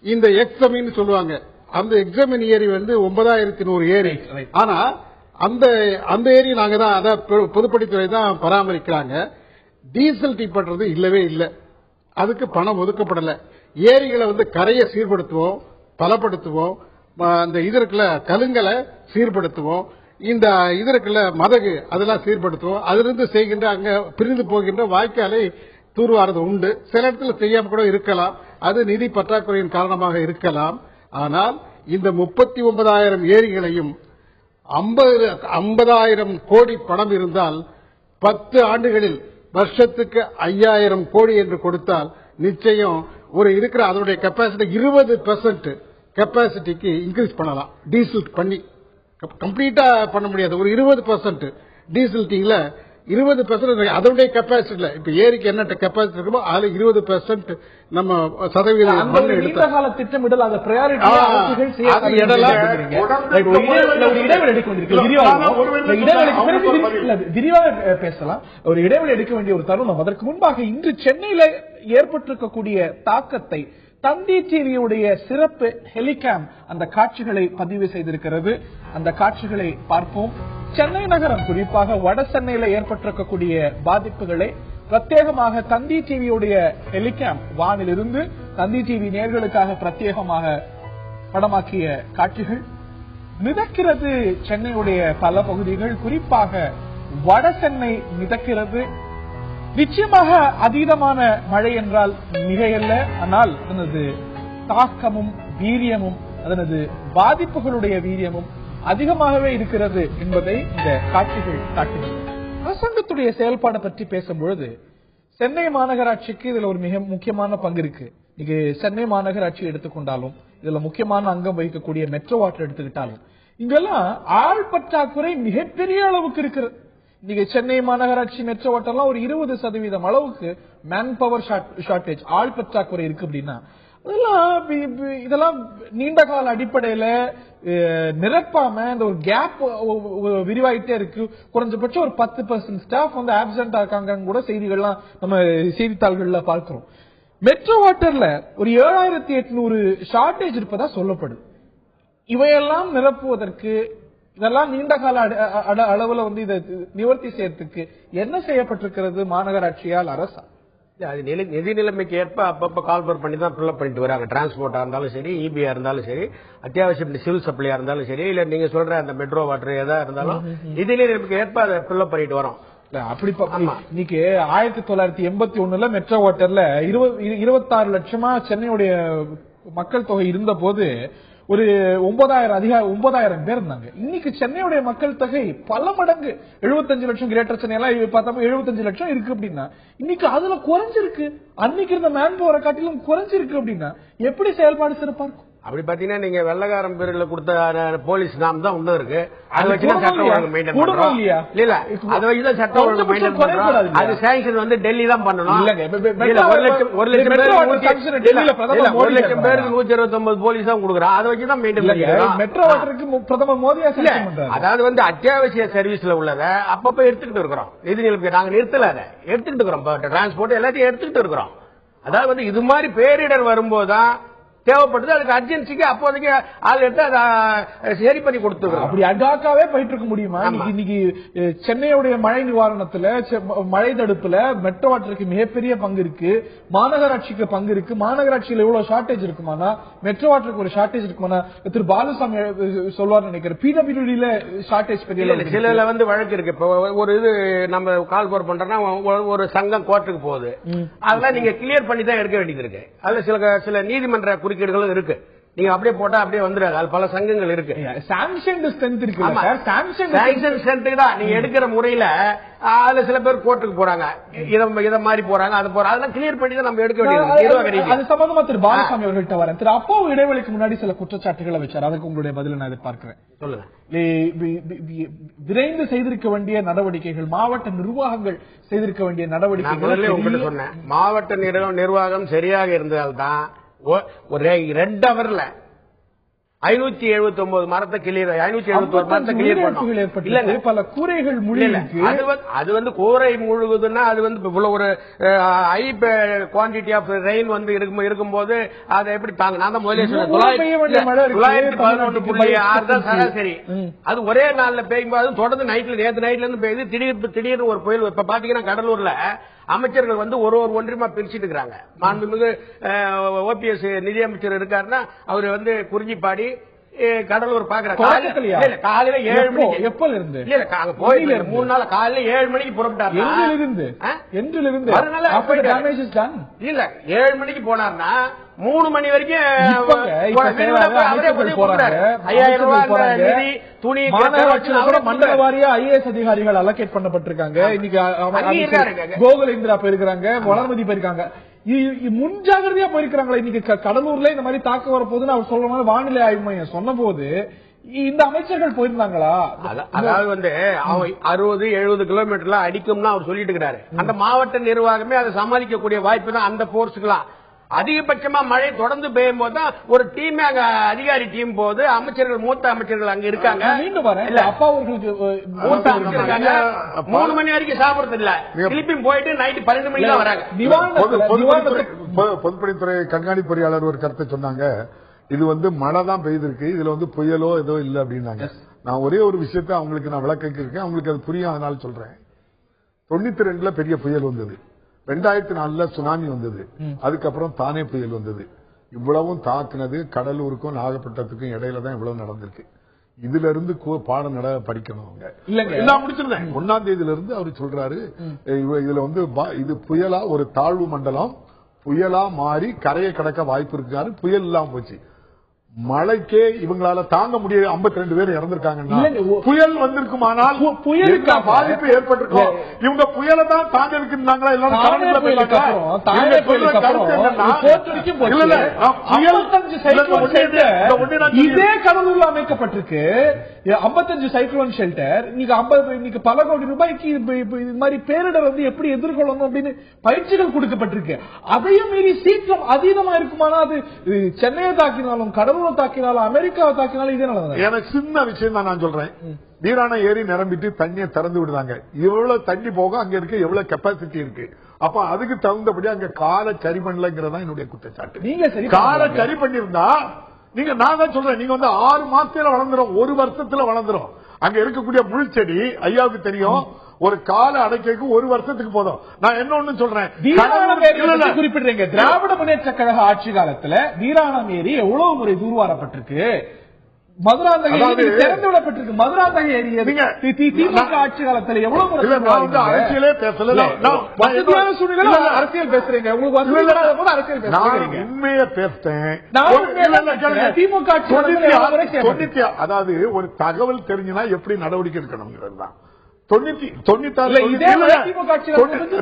இந்த எக்ஸமின்னு சொல்லுவாங்க, அந்த எக்ஸமின் ஏரி வந்து 9,100 ஏரி. ஆனா அந்த ஏரி நாங்க தான், அதான் பொதுப்பணித்துறை தான் பராமரிக்கிறாங்க. டீசல் டீ பண்றது இல்லவே இல்லை. அதுக்கு பணம் ஒதுக்கப்படல. ஏரிகளை வந்து கரையை சீர்படுத்துவோம், பலப்படுத்துவோம். அந்த இதற்குள்ள கலுங்களை சீர்படுத்துவோம். இந்த இதற்குள்ள மதகு அதெல்லாம் சீர்படுத்துவோம். அதிலிருந்து செய்கின்ற அங்க பிரிந்து போகின்ற வாய்க்காலை தூர்வாரது உண்டு. சில இடத்துல செய்யாம கூட இருக்கலாம். அது நிதி பற்றாக்குறையின் காரணமாக இருக்கலாம். ஆனால் இந்த 39,000 ஏரிகளையும் 50,000 கோடி பணம் இருந்தால் 10 ஆண்டுகளில் வருஷத்துக்கு 5,000 கோடி என்று கொடுத்தால் நிச்சயம் ஒரு இருக்கிற அதனுடைய கெப்பாசிட்டி 20% கெப்பாசிட்டிக்கு இன்க்ரீஸ் பண்ணலாம். டீசல் பண்ணி கம்ப்ளீட்டா பண்ண முடியாது. ஒரு 20% டீசல் டீல 20% அதனுடைய கெப்பாசிட்டில இப்ப ஏரிக்கு என்ன கெப்பாசிட்டி இருக்குமோ அதுல 20% நம்ம சதவீதம் நீண்டகால திட்டமிடல் அதை விரிவாக பேசலாம். ஒரு இடைவெளி எடுக்க வேண்டிய ஒரு தருணம். அதற்கு முன்பாக இன்று சென்னையில ஏற்பட்டிருக்கக்கூடிய தாக்கத்தை தந்தி டிவியுடைய சிறப்பு ஹெலிகாம் அந்த காட்சிகளை பதிவு செய்திருக்கிறது. அந்த காட்சிகளை பார்ப்போம். சென்னை நகரம், குறிப்பாக வட சென்னையில ஏற்பட்டிருக்கக்கூடிய பாதிப்புகளை பிரத்யேகமாக தந்தி டிவியுடைய ஹெலிகாம் வானிலிருந்து தந்தி டிவி நேயர்களுக்காக பிரத்யேகமாக படமாக்கிய காட்சிகள். மிதக்கிறது சென்னையுடைய பல பகுதிகள், குறிப்பாக வட சென்னை மிதக்கிறது. நிச்சயமாக அதீதமான மழை என்றால் மிகையல்ல. ஆனால் அதனது தாக்கமும் வீரியமும் அதனது பாதிப்புகளுடைய வீரியமும் அதிகமாகவே இருக்கிறது என்பதை இந்த காட்சிகள் காட்டுகிறது. அரசாங்கத்துடைய செயல்பாடு பற்றி பேசும்பொழுது சென்னை மாநகராட்சிக்கு இதுல ஒரு மிக முக்கியமான பங்கு இருக்கு. நீங்க சென்னை மாநகராட்சி எடுத்துக்கொண்டாலும், இதுல முக்கியமான அங்கம் வகிக்கக்கூடிய மெட்ரோ வாட்டர் எடுத்துக்கிட்டாலும், இங்கெல்லாம் ஆள் பற்றாக்குறை மிகப்பெரிய அளவுக்கு இருக்கிறது. நீங்க சென்னை மாநகராட்சி மெட்ரோ வாட்டர்லாம் ஒரு 20% அளவுக்கு மேன் பவர் ஷார்டேஜ், ஆள் பற்றாக்குறை இருக்கு. அப்படின்னா இதெல்லாம் நீண்ட கால அடிப்படையில நிரப்பாம இந்த ஒரு கேப் விரிவாயிட்டே இருக்கு. குறைஞ்சபட்சம் ஒரு 10% ஸ்டாஃப் வந்து ஆப்சென்ட் இருக்காங்க கூட செய்திகள்லாம் நம்ம செய்தித்தாள்கள்ல பார்க்கிறோம். மெட்ரோ வாட்டர்ல ஒரு 7,800 ஷார்டேஜ் இருப்பதா சொல்லப்படுது. இவையெல்லாம் நிரப்புவதற்கு, இதெல்லாம் நீண்ட கால அளவுல வந்து இதை நிவர்த்தி செய்யறதுக்கு என்ன செய்யப்பட்டிருக்கிறது மாநகராட்சியால், அரசா? அது நிதி நிலைமைக்கு ஏற்ப அப்பப்ப கால்பர் பண்ணி தான் ஃபில் பண்ணிட்டு வராங்க. டிரான்ஸ்போர்ட்டா இருந்தாலும் சரி, இபியா இருந்தாலும் சரி, அத்தியாவசியம் சிவில் சப்ளையா இருந்தாலும் சரி, இல்ல நீங்க சொல்ற அந்த மெட்ரோ வாட்டர் ஏதா இருந்தாலும் நிதி நிலைமைக்கு ஏற்ப அதை ஃபில் பண்ணிட்டு வரோம். அப்படி இன்னைக்கு 1981 மெட்ரோ வாட்டர்ல 26 லட்சமா சென்னையுடைய மக்கள் தொகை இருந்த போது ஒரு 9,000 பேர் இருந்தாங்க. இன்னைக்கு சென்னையுடைய மக்கள் தொகை பல மடங்கு, 75 லட்சம். கிரேட்டர் சென்னை எல்லாம் பார்த்தா 75 லட்சம் இருக்கு. அப்படின்னா இன்னைக்கு அதுல குறைஞ்சிருக்கு. அன்னைக்கு இருந்த மேன் பவரை காட்டிலும் குறைஞ்சிருக்கு. அப்படின்னா எப்படி செயல்பாடு சிறப்பா இருக்கும்? அப்படி பாத்தீங்கன்னா நீங்க வெள்ளக்காரன் பேர்ல கொடுத்த போலீஸ் நாம் தான் இன்னும் இருக்கு. அதை வச்சுதான் சட்டம் ஒழுங்கு மெயின்டைன் பண்றோம். இல்ல அதை வச்சுதான் சட்டம் ஒழுங்கு மெயின்டைன் பண்றோம். அது சாங்ஷன் வந்து டெல்லி தான் பண்ணணும். 1,00,000 பேருக்கு 129 போலீஸ் தான் கொடுக்குறோம். அதை வச்சுதான் மெயின்டைன் பண்ணிக்கிறோம். மெட்ரோ வாட்டருக்கு பிரதமர் மோடியா அதாவது வந்து அத்தியாவசிய சர்வீஸ்ல உள்ளத அப்பப்ப எடுத்துக்கிட்டு இருக்கிறோம். நிதி நாங்க நிறுத்தல, அதை எடுத்துக்கிட்டு இருக்கிறோம். டிரான்ஸ்போர்ட் எல்லாத்தையும் எடுத்துக்கிட்டு இருக்கிறோம். அதாவது வந்து இது மாதிரி பேரிடர் வரும்போதுதான் தேவைப்படுது. அதுக்கு அர்ஜென்சிக்கு அப்போதைக்கு ஆள் எடுத்து அதை சரி பண்ணி கொடுத்துருக்கோம். அப்படி அடாக்காவே போயிட்டு இருக்க முடியுமா? இன்னைக்கு சென்னையுடைய மழை நிவாரணத்துல, மழை தடுப்புல மெட்ரோ வாட்டருக்கு மிகப்பெரிய பங்கு இருக்கு, மாநகராட்சிக்கு பங்கு இருக்கு. மாநகராட்சியில எவ்வளவு ஷார்டேஜ் இருக்குமானா மெட்ரோ வாட்டருக்கு ஒரு ஷார்டேஜ் இருக்குமானா திரு பாலுசாமி சொல்வார் நினைக்கிறேன். பிடபிள்யூடியில ஷார்டேஜ் பெரிய சில வந்து வழக்கு இருக்கு. இப்போ ஒரு இது நம்ம கால் போர் பண்றோம்னா ஒரு சங்கம் கோர்ட்டுக்கு போகுது. அதெல்லாம் நீங்க கிளியர் பண்ணி தான் எடுக்க வேண்டியது இருக்கு. அதுல சில நீதிமன்ற குறுக்கீடுகளும் இருக்கு. நீங்க அப்படியே போட்டா அப்படியே வந்துடாது. அது பல சங்கங்கள் இருக்கு. சாங்ஷன் ஸ்ட்ரென்த் இருக்கு. சாங்ஷன் ஸ்ட்ரென்த் தான் நீங்க எடுக்கிற முறையில அதுல சில பேர் கோர்ட்டுக்கு போறாங்க, இத மாதிரி போறாங்க, அது போறாங்க. அதெல்லாம் கிளியர் பண்ணி தான் நம்ம எடுக்க வேண்டியது. அது சம்பந்தமா திரு பாலசாமி அவர்கள்ட்ட வரேன். திரு அப்பாவு இடைவெளிக்கு முன்னாடி சில குற்றச்சாட்டுகளை வச்சார். அதுக்கு உங்களுடைய பதில நான் எதிர்பார்க்கிறேன். சொல்லுங்க. விரைந்து செய்திருக்க வேண்டிய நடவடிக்கைகள், மாவட்ட நிர்வாகங்கள் செய்திருக்க வேண்டிய நடவடிக்கைகள் உங்கள்கிட்ட சொன்னேன். மாவட்ட நிர்வாகம் சரியாக இருந்தால்தான் ஒரு 2 ஹவர்ல 579 மரத்தை கிளியர், 571 மரத்தை கிளியர் பண்ணோம். பல கூரைகள் முழுகி. அது வந்து கூரை முழுகுதுன்னா அது வந்து இவ்வளவு ஒரு ஹை குவான்டிட்டி ஆஃப் ரெயின் வந்து இருக்கும்போது அதை எப்படி தாங்க? நான் தான் முதலே சொன்னேன் 911.6 தான் சராசரி. அது ஒரே நாள்ல பெய்யும்போது தொடர்ந்து நேற்று நைட்ல இருந்து பெய்யுது. திடீர்னு ஒரு புயல். இப்ப பாத்தீங்கன்னா கடலூர்ல அமைச்சர்கள் வந்து ஒரு ஒன்றியமா பிரிச்சுட்டு இருக்காங்க. மாண்புமிகு ஓபிஎஸ் நிதியமைச்சர் இருக்காருன்னா அவரு வந்து குறிஞ்சிப்பாடி கடலூர் பாக்குறாங்க. காலையில 7 மணிக்கு எப்ப இருந்து போயில 3 நாள் காலையில 7 மணிக்கு புறப்பட்டாரு. இல்ல 7 மணிக்கு போனார்னா 3 மணி வரைக்கும் 5000 ரூபாய் நிதி துணி மண்டல வாரியா ஐஏஎஸ் அதிகாரிகள் அலோகேட் பண்ணப்பட்டிருக்காங்க. இன்னைக்கு கோகுல் இந்திரா போயிருக்காங்க, வளர்மதி போயிருக்காங்க. முன்ஜாகிரதையா போயிருக்காங்களா? இன்னைக்கு கடலூர்ல இந்த மாதிரி தாக்கம் வரப்போகுதுன்னு அவர் சொல்ற மாதிரி வானிலை ஆய்வு மையம் சொன்ன போது இந்த அமைச்சர்கள் போயிருந்தாங்களா? அதாவது வந்து 60-70 கிலோமீட்டர்ல அடிக்கும்னு அவர் சொல்லிட்டு இருக்கிறாரு. அந்த மாவட்ட நிர்வாகமே அதை சமாளிக்கக்கூடிய வாய்ப்பு தான் அந்த போர்ஸுக்கெல்லாம். அதிகபட்சமா மழை தொடர்ந்து பெய்யும் போது தான் ஒரு டீம் அங்க அதிகாரி டீம் போது அமைச்சர்கள், மூத்த அமைச்சர்கள் அங்க இருக்காங்க. அப்பா அவர்களுக்கு மூத்த அமைச்சர் இருக்காங்க. 3 மணி வரைக்கும் சாப்பிடுறது இல்ல, திருப்பி போயிட்டு நைட்டு 12 மணிக்கு தான் வராங்க. பொதுப்பணித்துறை கண்காணிப்பு பொறியாளர் ஒரு கருத்தை சொன்னாங்க. இது வந்து மழை தான் பெய்திருக்கு, இதுல வந்து புயலோ ஏதோ இல்ல அப்படின்னாங்க. நான் ஒரே ஒரு விஷயத்த அவங்களுக்கு நான் விளக்க இருக்கேன், அவங்களுக்கு அது புரியும், அதனால சொல்றேன். 92ல பெரிய புயல் வந்தது, 2004ல சுனாமி வந்தது, அதுக்கப்புறம் தானே புயல் வந்தது. இவ்வளவும் தாக்குனது கடலூருக்கும் நாகப்பட்டினத்துக்கும் இடையில தான் இவ்வளவு நடந்திருக்கு. இதுல இருந்து பாடம் படிக்கணும். அவங்க எல்லாம் முடிச்சிருந்தேன். 1ஆம் தேதியில இருந்து அவரு சொல்றாரு, இதுல வந்து இது புயலா ஒரு தாழ்வு மண்டலம் புயலா மாறி கரையை கடக்க வாய்ப்பு இருக்காரு. புயல் இல்லாம போச்சு. மழைக்கே இவங்களால தாங்க முடியாது. 52 பேர் இறந்திருக்காங்கன்னா புயல் வந்திருக்குமானால் புயலுக்கு பாதிப்பு ஏற்பட்டிருக்கும். இவங்க புயலை தான் தாங்க இருக்கிறாங்களா? இதே கடலூர்ல அமைக்கப்பட்டிருக்கு 55 சைக்ளோன் ஷெல்டர். இன்னைக்கு பல கோடி ரூபாய்க்கு இது மாதிரி பேரிடர் வந்து எப்படி எதிர்கொள்ளணும் அப்படின்னு பயிற்சிகள் கொடுக்கப்பட்டிருக்கு. அதையும் மீறி சீக்கிரம் அதீதமா இருக்குமானா அது சென்னையை தாக்கினாலும் கடலூர் தாக்கினாலும் அமெரிக்காவை தாக்கினாலும் இதே நடந்தது. எனக்கு சின்ன விஷயம் தான் நான் சொல்றேன். வீராண ஏரி நிரம்பிட்டு தண்ணியை திறந்து விடுறாங்க. எவ்வளவு தண்ணி போக அங்க இருக்கு, எவ்வளவு கெப்பாசிட்டி இருக்கு. அப்ப அதுக்கு தகுந்தபடி அங்க கால சரி பண்ணலங்கிறதா என்னுடைய குற்றச்சாட்டு. நீங்க கால சரி பண்ணிருந்தா நீங்க நான் தான் சொல்றேன், நீங்க வந்து 6 மாசத்துல வளர்ந்துரும், 1 வருஷத்துல வளர்ந்துரும். அங்க இருக்கக்கூடிய முள்செடி ஐயாவுக்கு தெரியும், ஒரு கால அடைக்கைக்கு 1 வருஷத்துக்கு போதும். நான் என்ன ஒண்ணு சொல்றேன், குறிப்பிடுறீங்க திராவிட முன்னேற்ற கழக ஆட்சி காலத்துல வீராணம் ஏரி எவ்வளவு முறை தூர்வாரப்பட்டிருக்கு, மதுராந்தகை திறந்து விடப்பட்டிருக்கு. மதுராந்தகை ஏரி திமுக ஆட்சி காலத்துல எவ்வளவு முறை அரசியலே பேசல, சூழ்நிலை அரசியல் பேசுறீங்க. உங்களுக்கு அரசியல் பேசுறீங்க. உண்மையை பேசுறேன். திமுக ஆட்சி அதாவது ஒரு தகவல் தெரிஞ்சுனா எப்படி நடவடிக்கை எடுக்கணுங்கிறது தான். 96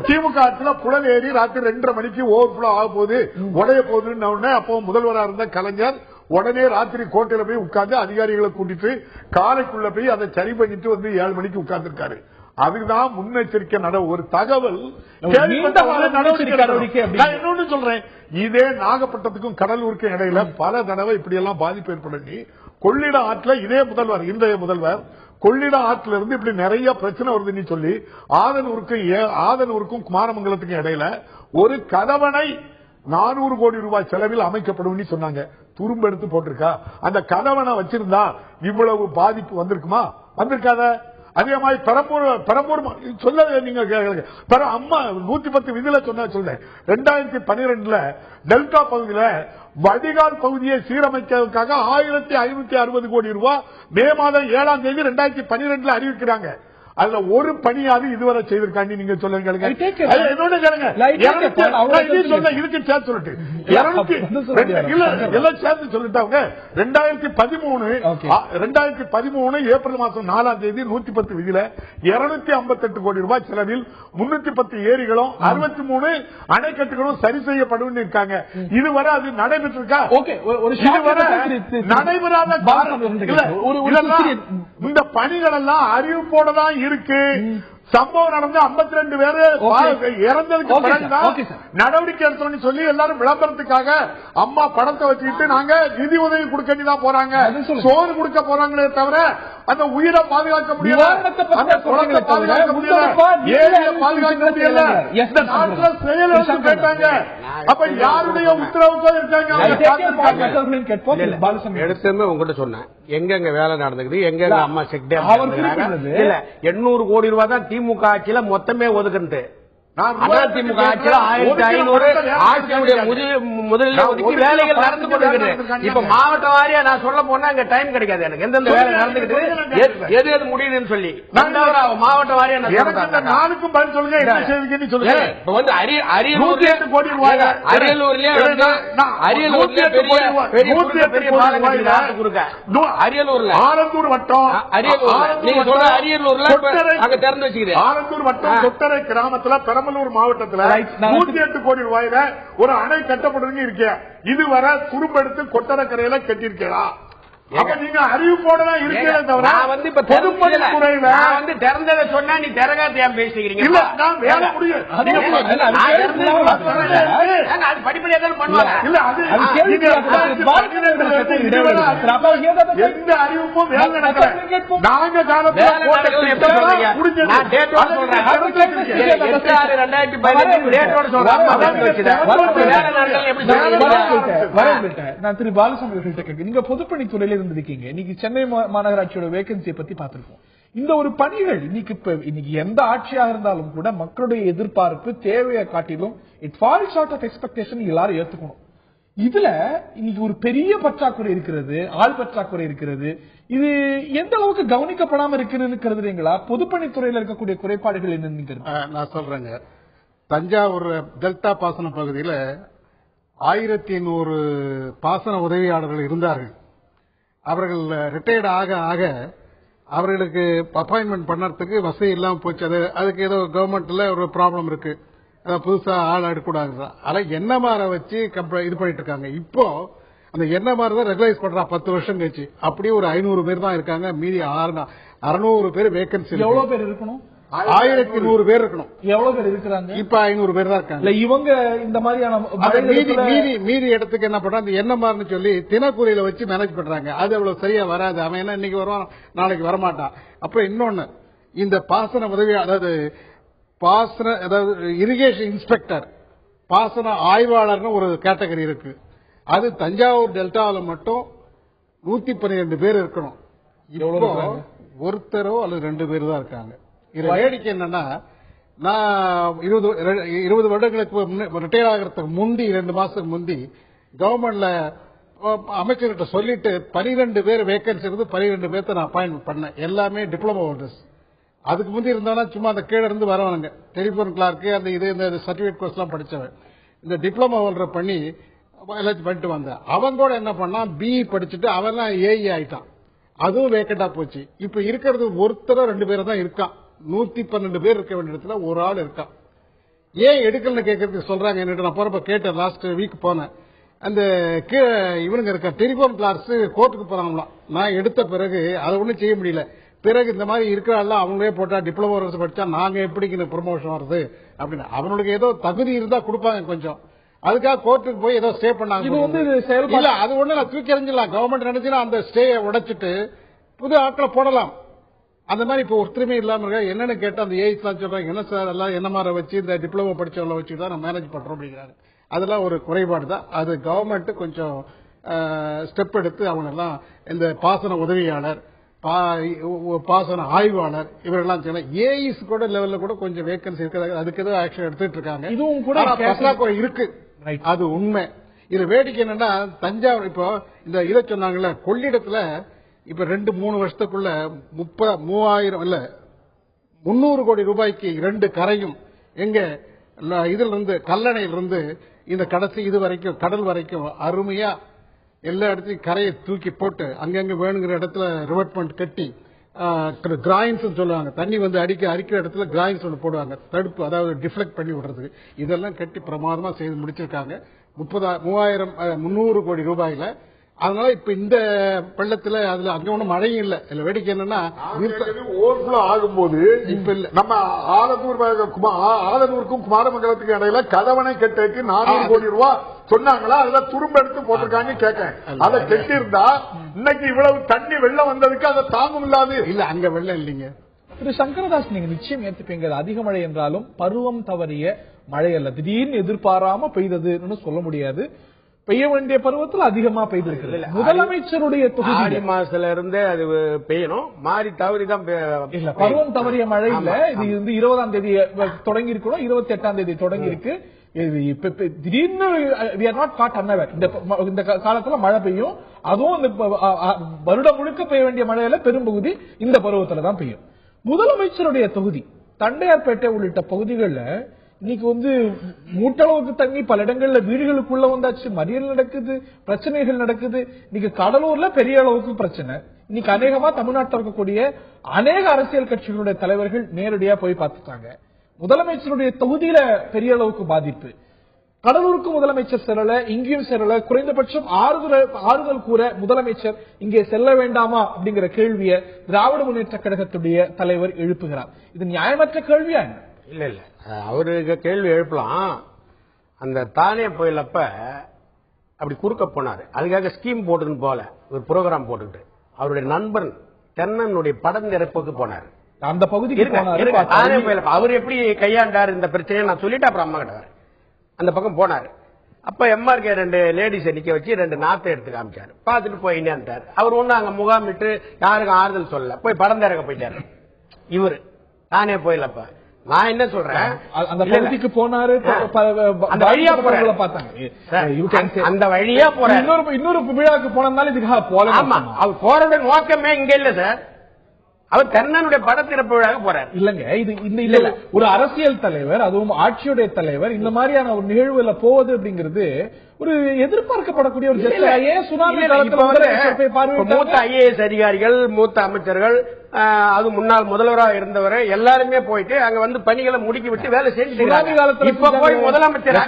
திமுக ஆட்சியில புலன் ஏறி ராத்திரி 2:30 மணிக்கு ஓவர் புளோ ஆக போகுது, உடைய போகுதுன்னு அப்போ முதல்வராக இருந்த கலைஞர் உடனே ராத்திரி கோட்டையில போய் உட்கார்ந்து அதிகாரிகளை கூட்டிட்டு காலைக்குள்ள போய் அதை சரி பண்ணிட்டு வந்து 7 மணிக்கு உட்கார்ந்து இருக்காரு. அதுதான் முன்னெச்சரிக்கை ஒரு தகவல். இன்னொன்னு சொல்றேன், இதே நாகப்பட்டினத்துக்கும் கடலூருக்கும் இடையில பல தடவை இப்படி எல்லாம் பாதிப்பு ஏற்படுத்தி கொள்ளிடம் ஆற்றுல இதே முதல்வர், இன்றைய முதல்வர் கொள்ளிடம் ஆற்றுல இருந்து இப்படி நிறைய பிரச்சனை வருதுன்னு சொல்லி ஆதனூருக்கும் குமாரமங்கலத்துக்கும் இடையில ஒரு கதவணை 400 கோடி ரூபாய் செலவில் அமைக்கப்படும் சொன்னாங்க. துரும்பு எடுத்து போட்டிருக்கா? அந்த கதவணை வச்சிருந்தா இவ்வளவு பாதிப்பு வந்திருக்குமா? வந்திருக்காத. அதே மாதிரி பெரம்பூர் சொல்ல நீங்க அம்மா 110 விதில சொன்ன சொல்றேன். 2012 டெல்டா பகுதியில வடிகால் பகுதியை சீரமைக்கிறதுக்காக 1560 கோடி ரூபாய் மே மாதம் 7ஆம் தேதி 2012 அறிவிக்கிறாங்க. அதுல ஒரு பணியாவது இதுவரை செய்திருக்காங்க. நீங்க சொல்லுங்க. இதுக்கு சேர்த்து சொல்லிட்டு 2013 ஏப்ரல் மாசம் 4ஆம் தேதி 110 விதியில 258 கோடி ரூபாய் செலவில் 310 ஏரிகளும் 63 அணைக்கட்டுகளும் சரி செய்யப்படும் இருக்காங்க. இதுவரை அது நடைபெற்றிருக்கா? நடைபெறாத இந்த பணிகள் எல்லாம் அறிவிப்போட தான் இருக்கு. சம்பவம் நடந்து 52 பேரு இறந்ததுக்கு பிறகுதான் நடவடிக்கை எடுத்தோம்னு சொல்லி எல்லாரும் விளம்பரத்துக்காக அம்மா படத்தை வச்சுக்கிட்டு நாங்க நிதி உதவி கொடுக்க தான் போறாங்க, சோறு கொடுக்க போறாங்களே தவிர அந்த உயிரை பாதுகாக்க முடியல, அந்த குழந்தை பாதுகாக்க முடியல, ஏரியை பாதுகாக்க முடியல. இந்த நாட்டில் செயல் கேட்டாங்க. அப்ப யாருடைய உத்தரவுக்கோ இருக்காங்க. எடுத்துமே உங்ககிட்ட சொன்னேன், எங்க வேலை நடந்துக்குது, எங்க அம்மா செக் டேம் 800 கோடி ரூபாய் தான் திமுக ஆட்சியில மொத்தமே ஒதுக்குறது. அதிமுக ஆட்சியில் 1500 ஆட்சியுடைய முதலில் ஒதுக்கி வேலைகள் நடந்து கொண்டிருக்கிறது. இப்ப மாவட்ட வாரியா நான் சொல்ல போனா அங்க டைம் கிடைக்காது எனக்கு. எந்தெந்த வேலை நடந்துகிட்டு எது எது முடியுதுன்னு சொல்லி மாவட்ட வாரியா நானுக்கும் பதில் சொல்லுங்க. என்ன செய்வீங்கன்னு சொல்லுங்க. இப்ப வந்து அரியலூர்ல பெரிய அரியலூர்ல ஆலந்தூர் வட்டம் நீங்க சொல்ற அரியலூர்ல அங்க திறந்து வச்சுக்கிறேன். ஆலந்தூர் வட்டம் கொட்டரை கிராமத்துல பெரம்பலூர் மாவட்டத்தில் 108 கோடி ரூபாயில ஒரு அணை கட்டப்படுதுன்னு இருக்கேன். இதுவரை துரும்பெடுத்து கொட்டரக்கரையில கட்டிருக்கா? நீங்க அறிவிப்போட தான் இருக்கீங்க தவிர பொதுப்பணித்துறையில திறந்ததை சொன்னா நீ திறகாத பேசுகிறீங்க. இல்ல நான் வேலை முடியும் படிப்படியா தான் பண்ணுவாங்க. இல்ல அது எந்த அறிவிப்பும் வேலை நடக்கல. நாங்க நான் திரு பாலசுப்ரமணியன் கேட்கிறேன். நீங்க பொதுப்பணித்துறையில இருந்திருக்கீங்க. இன்னைக்கு சென்னை மாநகராட்சியோட வேகன்சியை பத்தி பார்த்திருக்கோம். இந்த ஒரு பணிகள் இன்னைக்கு எந்த ஆட்சியாக இருந்தாலும் கூட மக்களுடைய எதிர்பார்ப்பு தேவையை காட்டிலும் it falls out of expectation எல்லாரும் ஏத்துக்கணும். இதுல இன்னைக்கு ஒரு பெரிய பற்றாக்குறை இருக்கிறது, ஆள் பற்றாக்குறை இருக்கிறது. இது எந்த அளவுக்கு கவனிக்கப்படாம இருக்கிறதுங்களா? பொதுப்பணித்துறையில் இருக்கக்கூடிய குறைபாடுகள் என்னன்னு நான் சொல்றேங்க. தஞ்சாவூர் டெல்டா பாசன பகுதியில் 1100 பாசன உதவியாளர்கள் இருந்தார்கள். அவர்கள் ரிட்டையர்ட் ஆக ஆக அவர்களுக்கு அப்பாயின்மெண்ட் பண்ணறதுக்கு வசதி இல்லாம போச்சு. அதுக்கு ஏதோ கவர்மெண்ட்ல ஒரு ப்ராப்ளம் இருக்கு, புதுசா ஆள் எடுக்கூடாது. ஆனா என்எம்ஆர் வச்சு இது பண்ணிட்டு இருக்காங்க. இப்போ அந்த என்எம்ஆர் தான் ரெகுலைஸ் பண்றா 10 வருஷம் கழிச்சு. அப்படியே ஒரு 500 பேர் தான் இருக்காங்க. மீதி 600 பேர் வேகன்சி. எவ்வளவு பேர் இருக்கணும்? 1100 பேர் இருக்கணும். எவ்வளவு பேர் இருக்கிறாங்க? இப்ப 500 பேர் தான் இருக்காங்க. இவங்க இந்த மாதிரியான மீதி இடத்துக்கு என்ன பண்றாங்க, என்எம்ஆர்னு சொல்லி தினக்கூலியில வச்சு மேனேஜ் பண்றாங்க. அது அவ்வளவு சரியா வராது. அவன் என்ன இன்னைக்கு வருவான், நாளைக்கு வரமாட்டான். அப்புறம் இன்னொன்னு, இந்த பாசன உதவி அதாவது இரிகேஷன் இன்ஸ்பெக்டர், பாசன ஆய்வாளர்னு ஒரு கேட்டகரி இருக்கு. அது தஞ்சாவூர் டெல்டாவில் மட்டும் 112 பேர் இருக்கணும். இப்போ ஒருத்தரோ அல்லது 2 பேர் தான் இருக்காங்க. இது வேடிக்கை என்னன்னா, நான் 20 வருடங்களுக்கு ரிட்டையர் ஆகிறதுக்கு முந்தி 2 மாசத்துக்கு முந்தி கவர்மெண்ட்ல அமைச்சர்கிட்ட சொல்லிட்டு 12 பேர் வேகன்சி இருந்து 12 பேர்த்த நான் அப்பாயின்மெண்ட் பண்ணேன். எல்லாமே டிப்ளமோ ஹோல்டர்ஸ். அதுக்கு முந்தி இருந்தாலும் சும்மா அந்த கீழே இருந்து வரவனுங்க, டெலிபோன் கிளார்க்கு அந்த இந்த சர்டிபிகேட் கோர்ஸ் எல்லாம் படிச்சவன். இந்த டிப்ளமோ ஹோல்டர் பண்ணி எல்லாத்தையும் பண்ணிட்டு வந்தேன். அவன் கூட என்ன பண்ணா, பிஇ படிச்சுட்டு அவன் தான் ஏஇ ஆயிட்டான். அதுவும் வேக்கண்டா போச்சு. இப்ப இருக்கிறது ஒருத்தர 2 பேர் தான் இருக்கான். 112 பேர் இருக்க வேண்டிய இடத்துல ஒரு ஆள் இருக்கான். ஏன் எடுக்கலன்னு கேட்கறதுக்கு சொல்றாங்க. நான் போறப்ப கேட்டேன், லாஸ்ட் வீக் போனேன். அந்த இவனுங்க இருக்க டெலிபோன் கிளாஸ் கோர்ட்டுக்கு போறாங்களாம். நான் எடுத்த பிறகு அதை ஒண்ணும் செய்ய முடியல. பிறகு இந்த மாதிரி இருக்கிறாள் அவங்களே போட்டா டிப்ளமோ படிச்சா நாங்க எப்படி ப்ரமோஷன் வருது அப்படின்னு அவனுக்கு ஏதோ தகுதி இருந்தா கொடுப்பாங்க கொஞ்சம். அதுக்காக கோர்ட்டுக்கு போய் ஏதோ ஸ்டே பண்ணாங்க. இது வந்து இல்ல அது ஒண்ணு தூக்கி எறிஞ்சிடலாம். கவர்மெண்ட் நினைச்சுன்னா அந்த ஸ்டேயை உடைச்சிட்டு புது ஆட்களை போடலாம். அந்த மாதிரி இப்ப ஒருத்தருமே இல்லாம இருக்க. என்னன்னு கேட்டா அந்த ஏஐஸ் எல்லாம் சொல்றாங்க, என்ன சார் எல்லாம் என்ன மாதிரி வச்சு இந்த டிப்ளமோ படிச்சவங்களை வச்சுட்டு தான் நம்ம மேனேஜ் பண்றோம் அப்படிங்கிறாங்க. அதெல்லாம் ஒரு குறைபாடு தான். அது கவர்மெண்ட் கொஞ்சம் ஸ்டெப் எடுத்து அவங்க எல்லாம் இந்த பாசன உதவியாளர், பாசன ஆய்வாளர் இவரெல்லாம் ஏஇஸ் கூட லெவல்ல கூட கொஞ்சம் வேகன்சி இருக்கிறாங்க. அதுக்கு ஏதோ ஆக்ஷன் எடுத்துட்டு இருக்காங்க. இதுவும் கூட பற்றாக்குறை இருக்கு, அது உண்மை. இது வேடிக்கை என்னன்னா தஞ்சாவூர் இப்போ இந்த இதை சொன்னாங்கல்ல கொள்ளிடத்துல இப்ப 2-3 வருஷத்துக்குள்ள 300 கோடி ரூபாய்க்கு 2 கரையும் எங்க இதுல இருந்து கல்லணையிலிருந்து இந்த கடைசி இது வரைக்கும் கடல் வரைக்கும் அருமையா எல்லா இடத்தையும் கரையை தூக்கி போட்டு அங்கங்க வேணுங்கிற இடத்துல ரிவர்ட்மெண்ட் கட்டி கிராயின்ஸ் சொல்லுவாங்க. தண்ணி வந்து அடிக்கிற இடத்துல கிராயின்ஸ் ஒன்று போடுவாங்க, தடுப்பு, அதாவது டிஃப்ளெக்ட் பண்ணி விடுறதுக்கு. இதெல்லாம் கட்டி பிரமாதமா செய்து முடிச்சிருக்காங்க 300 கோடி ரூபாயில. அதனால இப்ப இந்த பள்ளத்துல அதுல அங்க ஒன்றும் மழையும் இல்ல. இல்ல வேடிக்கை என்னன்னா ஓவர்ஃப்ளோ ஆகும்போது இப்ப இல்ல நம்ம ஆலனூருக்கும் குமாரமங்கலத்துக்கும் இடையில கதவணை கட்டுக்கு 400 கோடி ரூபாய் சொன்னாங்களா? அதுல துரும்ப எடுத்து போட்டிருக்காங்க. கேட்க அதை கெட்டி இருந்தா இன்னைக்கு இவ்வளவு தண்ணி வெள்ளம் வந்ததுக்கு அதை தாங்கும் இல்லாது இல்ல. அங்க வெள்ளம் இல்லைங்க. திரு சங்கரதாஸ், நீங்க நிச்சயம் ஏத்துப்பீங்க. அதிக மழை என்றாலும் பருவம் தவறிய மழை அல்ல, திடீர்னு எதிர்பாராம பெய்ததுன்னு சொல்ல முடியாது. பெய்ய வேண்டிய பருவத்தில் அதிகமா பெய்திருக்கிறது. முதலமைச்சருடைய தொகுதி மாசத்துல இருந்தே அது பெய்யணும், மாறி தவறிதான் இல்ல. பருவம் தவறிய மழை இல்ல. இது வந்து 20ஆம் தேதி தொடங்கி இருக்கணும், 28ஆம் தேதி தொடங்கி இருக்கு. திடீர்னு இந்த காலத்துல மழை பெய்யும். அதுவும் இந்த வருடம் முழுக்க பெய்ய வேண்டிய மழையில பெரும்பகுதி இந்த பருவத்துல தான் பெய்யும். முதலமைச்சருடைய தொகுதி தண்டையார்பேட்டை உள்ளிட்ட பகுதிகளில் இன்னைக்கு வந்து மூட்டளவுக்கு தண்ணி பல இடங்கள்ல வீடுகளுக்குள்ள வந்தாச்சு, மறியல் நடக்குது, பிரச்சனைகள் நடக்குது. இன்னைக்கு கடலூர்ல பெரிய அளவுக்கு பிரச்சனை. இன்னைக்கு அநேகமா தமிழ்நாட்டில் இருக்கக்கூடிய அநேக அரசியல் கட்சிகளுடைய தலைவர்கள் நேரடியா போய் பார்த்துட்டாங்க. முதலமைச்சருடைய தொகுதியில பெரிய அளவுக்கு பாதிப்பு. கடலூருக்கு முதலமைச்சர் செல்லல, இங்கேயும் செல்லல. குறைந்தபட்சம் ஆறுதல் கூற முதலமைச்சர் இங்கே செல்ல வேண்டாமா அப்படிங்கிற கேள்வியை திராவிட முன்னேற்ற கழகத்துடைய தலைவர் எழுப்புகிறார். இது நியாயமற்ற கேள்வியா? இல்ல இல்ல, அவருக்கு கேள்வி எழுப்பலாம். அந்த தானே புயலப்ப அப்படி குறுக்க போனாரு, அதுக்காக ஸ்கீம் போட்டுன்னு போல ஒரு ப்ரோக்ராம் போட்டுக்கிட்டு அவருடைய நண்பன் தென்னனுடைய படம் நிரப்புக்கு போனாரு. அந்த பகுதிக்கு தானே புயலப்ப அவர் எப்படி கையாண்டாரு இந்த பிரச்சனையை நான் சொல்லிட்டு அப்புறம் அம்மா கிட்ட அந்த பக்கம் போனாரு. அப்ப எம்ஆர்கே 2 லேடிஸை நிக்க வச்சு 2 நாத்தை எடுத்து காமிச்சாரு. பார்த்துட்டு போயிட்டாரு. அவர் ஒண்ணு அங்க முகாமிட்டு யாருக்கும் ஆறுதல் சொல்லல, போய் படம் திறக்க போயிட்டாரு. இவரு தானே புயலப்ப நான் என்ன சொல்றேன், அந்த பகுதிக்கு போனாரு, அந்த வழியா பார்த்தாங்க, அந்த வழியா போற இன்னொரு விழாவுக்கு போனதுனால இதுக்காக போல. ஆமா, அவர் போறத நோக்கமே இங்க இல்ல சார். அவர் தென்னனுடைய படத்திறப்பு விழாக போறாரு. இல்லங்க, இது இல்ல ஒரு அரசியல் தலைவர், அதுவும் ஆட்சியுடைய தலைவர் இந்த மாதிரியான ஒரு நிகழ்வுல போவது அப்படிங்கிறது ஒரு எதிர்பார்க்கப்படக்கூடிய ஒரு மூத்த ஐஏஎஸ் அதிகாரிகள், மூத்த அமைச்சர்கள், அது முன்னாள் முதல்வராக இருந்தவரை எல்லாருமே போயிட்டு அங்க வந்து பணிகளை முடுக்கி விட்டு வேலை செஞ்சு இப்ப போய் முதலமைச்சர்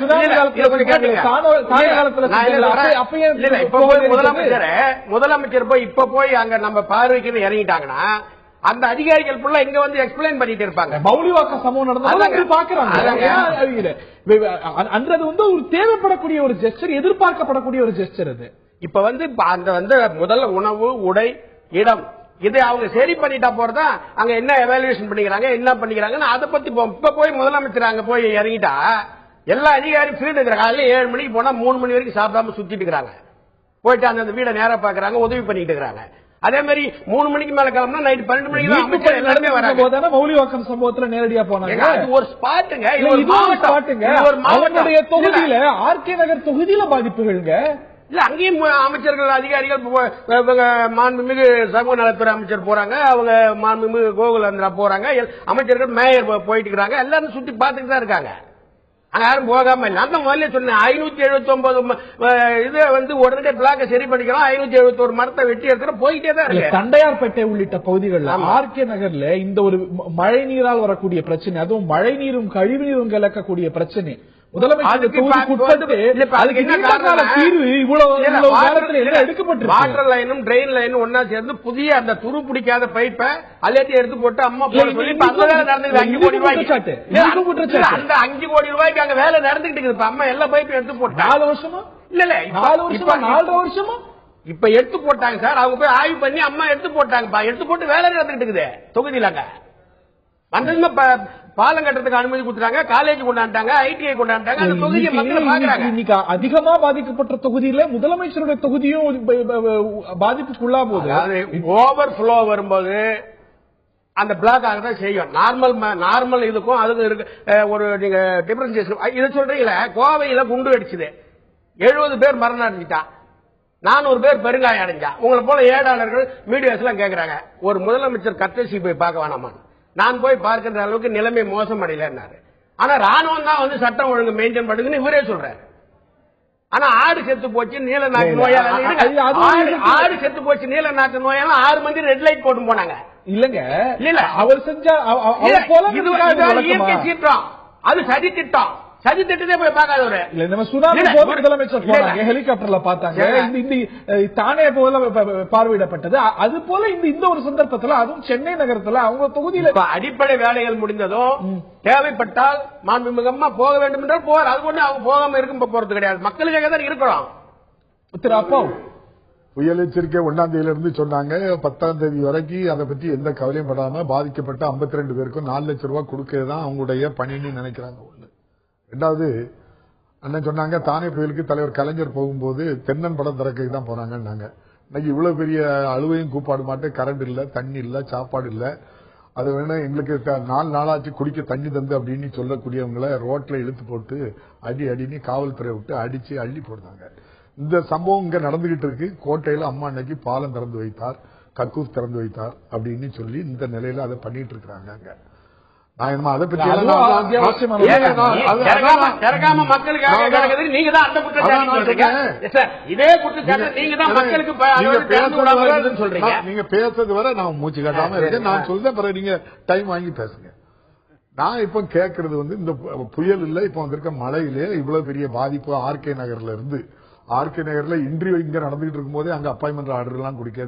முதலமைச்சர் போய் இப்ப போய் அங்க நம்ம பார்வைக்கு இறங்கிட்டாங்கன்னா அந்த அதிகாரிகள் ஃபுல்லா இங்க வந்து எக்ஸ்பிளைன் பண்ணிட்டு இருப்பாங்க. மௌலிவாக்க சம்பவம் நடந்தது பாக்குறாங்க. அன்றது வந்து ஒரு தேவைப்படக்கூடிய ஒரு ஜெஸ்டர், எதிர்பார்க்கப்படக்கூடிய ஒரு ஜெஸ்டர். அது இப்ப வந்து அந்த வந்து முதல்ல உணவு, உடை, இடம் இதை அவங்க சரி பண்ணிட்டா போறதா அங்க என்ன எவாலுவேஷன் பண்ணிக்கிறாங்க, என்ன பண்ணிக்கிறாங்க அதை பத்தி இப்ப போய் முதலமைச்சர் அங்க போய் இறங்கிட்டா எல்லா அதிகாரியும் ஃபீல்டு இருக்கிறாங்க. காலையில 7 மணிக்கு போனா 3 மணி வரைக்கும் சாப்பிடாம சுத்திட்டு இருக்காங்க. போயிட்டு அந்த வீடை நேரா பாக்குறாங்க, உதவி பண்ணிட்டு இருக்காங்க. அதே மாதிரி 3 மணிக்கு மேல கிளம்புனா நைட் 12 மணிக்கு எல்லாருமே வராங்க. மௌலிவாக்கம் சம்பவத்துல நேரடியா போனாங்க. அது ஒரு ஸ்பாட்டுங்க, ஒரு மாவட்டத்துடைய தொகுதியில ஆர்கே நகர் தொகுதியில பாதிப்புகள்ங்க. இல்ல அங்கேயும் அமைச்சர்கள், அதிகாரிகள், மாண்புமிகு சமூக நலத்துறை அமைச்சர் போறாங்க, அவங்க மாண்புமிகு கோகுலேந்திரா போறாங்க, அமைச்சர்கள் மேயர் போயிட்டு இருக்காங்க. எல்லாரும் சுத்தி பார்த்துட்டு தான் இருக்காங்க. அங்க யாரும் போகாம இல்ல. அந்த முதல்ல சொன்னேன் 579 இது வந்து உடனே பிளாக்க சரி பண்ணிக்கலாம், 571 மரத்தை வெட்டி எடுத்து போயிட்டே தான் இருக்கு. தண்டையார்பேட்டை உள்ளிட்ட பகுதிகளில் ஆர்கே நகர்ல இந்த ஒரு மழை நீரால் வரக்கூடிய பிரச்சனை, அதுவும் மழை நீரும் கழிவு நீரும் கலக்கக்கூடிய பிரச்சனை வாட்டர் லைனும் ட்ரெயின் லைனும் ஒன்னா சேர்ந்து புதிய அந்த துரு பிடிக்காத பைப்பை அலேட்டி எடுத்து போட்டு அம்மா போட சொல்லி அந்த வேலை நடந்துருக்கு. 5 கோடி ரூபாய்க்கு அந்த 5 கோடி ரூபாய்க்கு அங்க வேலை நடந்துகிட்டு இருக்குது. அம்மா எல்லா பைப்பையும் எடுத்து போட்டு 4 வருஷமா இல்ல 4 வருஷமா இப்ப எடுத்து போட்டாங்க சார். அவங்க போய் ஆய்வு பண்ணி அம்மா எடுத்து போட்டாங்க. எடுத்து போட்டு வேலை நடந்துகிட்டு இருக்குது தொகுதியிலாங்க. வந்ததுமே பாலம் கட்டுறதுக்கு அனுமதி கொடுத்தாங்க, காலேஜ் கொண்டாண்டாங்க, ஐடிஐ கொண்டாண்டாங்க. அந்த தொகுதியை மக்கள் பாக்குறாங்க. இன்னைக்கு அதிகமா பாதிக்கப்பட்ட தொகுதியில முதலமைச்சருடைய தொகுதியும் பாதிப்புக்குள்ளா போது ஓவர் ஃப்ளோ வரும்போது அந்த பிளாக் ஆகதான் செய்யும். நார்மல் இதுக்கும் அதுக்கும் இருக்கு ஒரு நீங்க டிஃபரன்சியேஷன். இதை சொல்றீங்களா? கோவையில குண்டு அடிச்சுது, 70 பேர் மரணம் அடைஞ்சிட்டான், 400 பேர் பெருங்காயம் அடைஞ்சான். உங்களை போல ஏடாளர்கள் மீடியாஸ் எல்லாம் கேட்கறாங்க, ஒரு முதலமைச்சர் கத்தசி போய் பார்க்க வேணாமா? நான் போய் பார்க்கின்ற அளவுக்கு நிலைமை மோசமடையலன்னாரு. ஆனா ராணுவம் தான் வந்து சட்டம் ஒழுங்கு மெயின்டைன் பண்ணுதுன்னு இவரே சொல்றாரு. ஆனா ஆடு செத்து போச்சு நீல நாட்டு நோயால, ஆடு செத்து போச்சு நீல நாட்டு நோயால 6 மணி ரெட் லைட் போட்டு போனாங்க. இல்லங்க இல்ல அவர் செஞ்சா இயற்கை சீற்றம், அது சதி திட்டம். சதி திட்டத்தை போய் பார்க்காதவரு முதலமைச்சர் ஹெலிகாப்டர்ல பார்த்தாங்க. தானே போல பார்வையிடப்பட்டது. அது போல இந்த ஒரு சந்தர்ப்பத்தில் அதுவும் சென்னை நகரத்தில் அவங்க தொகுதியில் அடிப்படை வேலைகள் முடிந்ததும் தேவைப்பட்டால் மாண்புமிகமா போக வேண்டும் என்றால் போவார். அது கொண்டு அவங்க போகாம இருக்கும் போறது கிடையாது. மக்களுக்காக தான் இருக்கிறோம். திரு அப்பா புயல் எச்சரிக்கை 1ஆம் தேதியிலிருந்து சொன்னாங்க. 10ஆம் தேதி வரைக்கும் அதை பற்றி எந்த கவலையும் படாம பாதிக்கப்பட்ட 52 பேருக்கும் 4 லட்சம் ரூபாய் கொடுக்கதான் அவங்களுடைய பணின்னு நினைக்கிறாங்க. ஒண்ணு. ரெண்டாவது அண்ணன் சொன்னாங்க தானே புயலுக்கு தலைவர் கலைஞர் போகும்போது தென்னன் படம் திறக்க தான் போனாங்கன்னாங்க. இன்னைக்கு இவ்வளவு பெரிய அழுவையும் கூப்பாடு மாட்டேன், கரண்ட் இல்ல, தண்ணி இல்ல, சாப்பாடு இல்ல. அது வேணா எங்களுக்கு 4 நாளாச்சு குடிக்க தண்ணி தந்து அப்படின்னு சொல்லக்கூடியவங்களை ரோட்ல இழுத்து போட்டு அடின்னு காவல்துறை விட்டு அடிச்சு அள்ளி போடுறாங்க. இந்த சம்பவம் இங்க நடந்துகிட்டு இருக்கு. கோட்டையில அம்மா அன்னைக்கு பாலம் திறந்து வைத்தார், கக்கூஸ் திறந்து வைத்தார் அப்படின்னு சொல்லி இந்த நிலையில அதை பண்ணிட்டு இருக்கிறாங்க. அங்க அதை பற்றி நீங்க தான் அந்த குற்றச்சாட்டு இதே குற்றச்சாட்டு நீங்க தான் மக்களுக்கு சொல்றீங்க. நீங்க பேசுறது வரை நான் மூச்சு காட்டாம இருக்கேன். நான் சொல்றேன், பிறகு நீங்க டைம் வாங்கி பேசுங்க. நான் இப்ப கேட்கறது வந்து இந்த புயல் இல்ல, இப்ப வந்திருக்க மழையிலே இவ்வளவு பெரிய பாதிப்பு ஆர்கே நகர்ல இருந்து. ஆர்கே நகர்ல இன்டர்வியூ இங்க நடந்துகிட்டு இருக்கும் போதே அங்க அப்பாயின்மெண்ட் ஆர்டர் எல்லாம் குடிக்க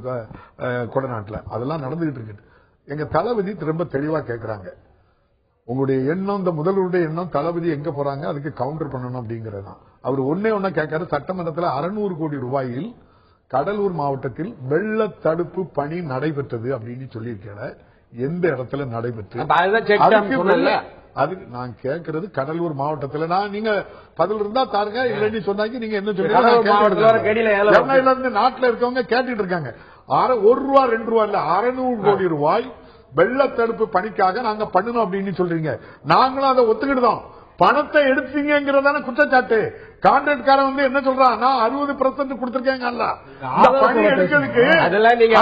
கொடநாட்டுல அதெல்லாம் நடந்துகிட்டு இருக்கு. எங்க தளபதி ரொம்ப தெளிவா கேட்கிறாங்க, உங்களுடைய எண்ணம், இந்த முதல்வருடைய எண்ணம், தளபதி எங்க போறாங்க அதுக்கு கவுண்டர் பண்ணணும் அப்படிங்கறதுதான். அவர் ஒன்னா கேட்காரு, சட்டமன்றத்தில் 600 கோடி ரூபாயில் கடலூர் மாவட்டத்தில் வெள்ள தடுப்பு பணி நடைபெற்றது அப்படின்னு சொல்லியிருக்கேன். எந்த இடத்துல நடைபெற்று அதுக்கு நான் கேட்கறது கடலூர் மாவட்டத்தில். நான் நீங்க பதில் இருந்தா தாருங்க, இல்லன்னு சொன்னாங்க. நீங்க என்ன சொல்றீங்க? நாட்டில் இருக்கவங்க கேட்டுட்டு இருக்காங்க. 1 ரூபா 2 ரூபா இல்ல, 600 கோடி ரூபாய் வெள்ள தடுப்பு பணிக்காக நாங்க பண்ணணும் அப்படின்னு சொல்றீங்க. நாங்களும் அதை ஒத்துக்கிட்டுதான். பணத்தை எடுத்தீங்கிறதான குற்றச்சாட்டு. கான்ட்ராக்ட்காரன் வந்து என்ன சொல்றான், நான் 60% கொடுத்திருக்கேங்க. பணி எடுக்கிறதுக்கு அதெல்லாம் நீங்க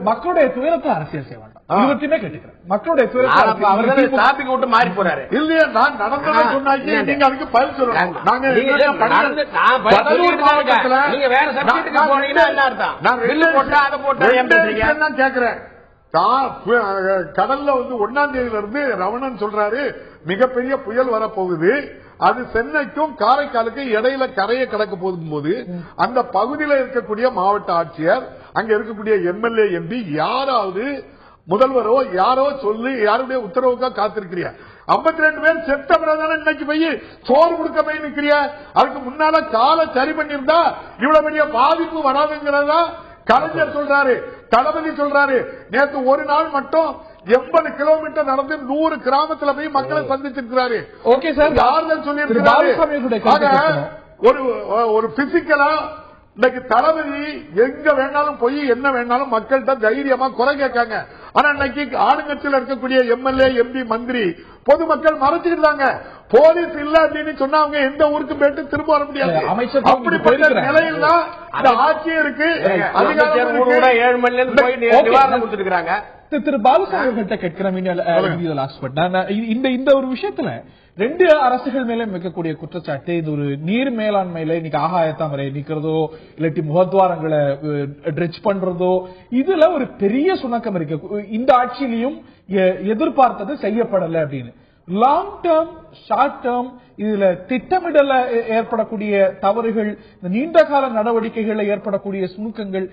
மக்களுடைய துயரத்தை அரசியல் செய்ய வேண்டாம். இவற்றையுமே கேட்டுக்கிறேன். மக்களுடைய துயரத்தை டாபிக் விட்டு மாறி போறாரு. இல்லையா? நான் நடந்ததை சொன்னாக்கி நீங்க அதுக்கு பதில் சொல்லணும். நீங்க வேற சப்ஜெக்ட்டுக்கு போனீங்கன்னா என்ன அர்த்தம்? நான் பில்லு போட்டா அதை போட்டா கேட்கிறேன். கடல்ல வந்து 1ஆம் தேதியில இருந்து ரமணன் சொல்றாரு மிகப்பெரிய புயல் வரப்போகுது, அது சென்னைக்கும் காரைக்காலுக்கும் இடையில கரையை கடக்க போகும்போது அந்த பகுதியில் இருக்கக்கூடிய மாவட்ட ஆட்சியர், அங்க இருக்கக்கூடிய எம்எல்ஏ எம்பி யாராவது முதல்வரோ யாரோ சொல்லி யாருடைய உத்தரவுக்காக காத்திருக்கிறியா? 52 பேர் செத்த பிறகு இன்னைக்கு போய் சோறு கொடுக்க போய் நிற்கிறிய. அதுக்கு முன்னால காலை சரி பண்ணிருந்தா இவ்வளவு பெரிய பாதிப்பு வராதுங்கிறதா கலைஞர் சொல்றாரு, தளபதி சொல்றாரு. நேற்று ஒரு நாள் மட்டும் 80 கிலோமீட்டர் நடந்து 100 கிராமத்துல போய் மக்களை சந்திச்சிருக்கிறாரு. ஓகே சார், யாருன்னு சொல்லியிருக்கிறாரு. ஒரு பிசிக்கலா இன்னைக்கு தளபதி எங்க வேணாலும் போய் என்ன வேணாலும் மக்கள்கிட்ட தைரியமா குறை கேட்காங்க. ஆனா இன்னைக்கு ஆளுங்கட்சியில் இருக்கக்கூடிய எம்எல்ஏ, எம்பி, மந்திரி, பொதுமக்கள் மறைச்சுக்கிட்டாங்க. போலீஸ் இல்ல அப்படின்னு சொன்னா அவங்க எந்த ஊருக்கு போயிட்டு திரும்ப வர முடியாது. அப்படிப்பட்ட நிலையில் தான் இந்த ஆட்சியும் இருக்கு, அதிகாரம் கொடுத்திருக்காங்க. திரு பாலுசாமி அவர்கள்ட்ட கேட்கிறேன். இந்த ஒரு விஷயத்துல ரெண்டு அரசுகள் மேல வைக்கக்கூடிய குற்றச்சாட்டு, இது ஒரு நீர் மேலாண்மையில இன்னைக்கு ஆகாயத்தாமரை நீக்கிறதோ இல்லாட்டி முகத்வாரங்களை ட்ரெச் பண்றதோ இதுல ஒரு பெரிய சுணக்கம் இருக்கு. இந்த ஆட்சியிலையும் எதிர்பார்த்தது செய்யப்படல அப்படின்னு. லாங் டேர்ம், ஷார்ட் டேர்ம், இதுல திட்டமிடல ஏற்படக்கூடிய தவறுகள், இந்த நீண்ட கால நடவடிக்கைகளில் ஏற்படக்கூடிய சுணுக்கங்கள்,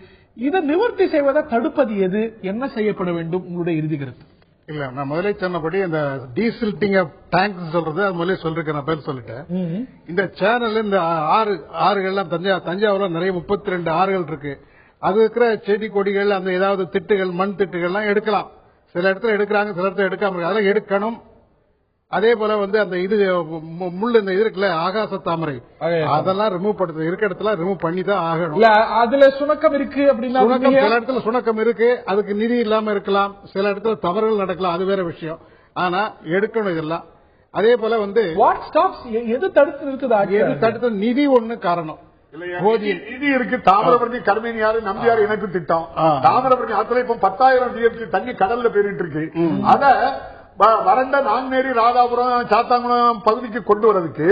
இதை நிவர்த்தி செய்வதை தடுப்பது எது? என்ன செய்யப்பட வேண்டும்? உங்களுடைய இறுதி கருத்து. இல்ல, நான் முதலே சொன்னபடி இந்த டீசில்டிங் டேங்க் சொல்றது அது முதலே சொல்லிருக்கேன், நான் பேர் சொல்லிட்டேன். இந்த சேனல் இந்த ஆறுகள்லாம் தஞ்சாவூர்ல நிறைய 32 ஆறுகள் இருக்கு. அது இருக்கிற செடி கொடிகள், அந்த ஏதாவது திட்டுகள், மண் திட்டுகள்லாம் எடுக்கலாம். சில இடத்துல எடுக்கிறாங்க, சில இடத்துல எடுக்காம இருக்கு. அதெல்லாம் எடுக்கணும். அதே போல வந்து அந்த இது முள்ளு இந்த இருக்குல்ல ஆகாச தாமரை, அதெல்லாம் ரிமூவ் பண்றது இருக்க இடத்துல ரிமூவ் பண்ணி தான் ஆகணும். அதுல சுணக்கம் இருக்கு அப்படின்னா சில இடத்துல சுணக்கம் இருக்கு, அதுக்கு நிதி இல்லாம இருக்கலாம், சில இடத்துல தவறுகள் நடக்கலாம், அது வேற விஷயம். ஆனா எடுக்கணும் இதெல்லாம். அதே போல வந்து எது தடுத்து இருக்குது? எது தடுத்து? நிதி ஒண்ணு காரணம். நிதி இருக்கு. தாமிரபரணி கர்மேனியாறு நம்பியாறு இணைப்பு திட்டம், தாமிரபரணி ஆத்துல இப்ப 10,000 டிஎம்சி தண்ணி கடல்ல போயிட்டு இருக்கு. அத வறண்ட நாங்குநேரி, ராதாபுரம், சாத்தாங்குளம் பகுதிக்கு கொண்டு வரதுக்கு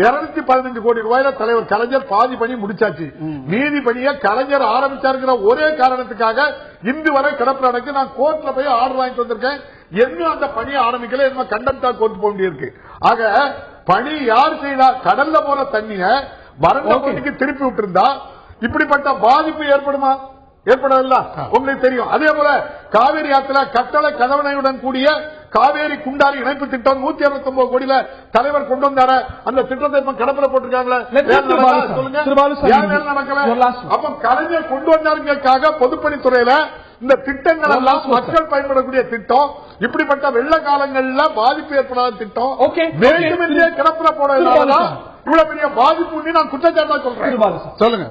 215 கோடி ரூபாயில தலைவர் கலைஞர் பாதி பணி முடிச்சாச்சு. நீதி பணியை கலைஞர் ஆரம்பிச்சாருங்கிற ஒரே காரணத்துக்காக இன்று வரை கிடப்பில் நடக்கு. நான் கோர்ட்ல போய் ஆர்டர் வாங்கிட்டு வந்திருக்கேன். இன்னும் அந்த பணியை ஆரம்பிக்கல. என்ன கண்டெம்டா கோர்ட் போக வேண்டியிருக்கு. ஆக பணி யார் செய்தா? கடல்ல போற தண்ணிய வறண்ட பகுதிக்கு திருப்பி விட்டு இருந்தா இப்படிப்பட்ட பாதிப்பு ஏற்படுமா? ஏற்படவில்லை. உங்களுக்கு தெரியும். அதே போல காவிரி ஆற்றுல கட்டளை கதவணையுடன் கூடிய காவேரி குண்டாரி இணைப்பு திட்டம் 169 கோடியில தலைவர் கொண்டு வந்தார. அந்த திட்டத்தை இப்ப கடப்பில போட்டிருக்காங்களா? அப்ப கலைஞர் கொண்டு வந்தாருக்காக பொதுப்பணித்துறையில இந்த திட்டங்கள் எல்லாம் மக்கள் பயன்படக்கூடிய திட்டம், இப்படிப்பட்ட வெள்ள காலங்கள்ல பாதிப்பு ஏற்படாத திட்டம் வேண்டுமென்றே கிடப்பில போடலாம். இவ்வளவு பெரிய பாதிப்பு நான் குற்றச்சாட்டா சொல்றேன். சொல்லுங்க.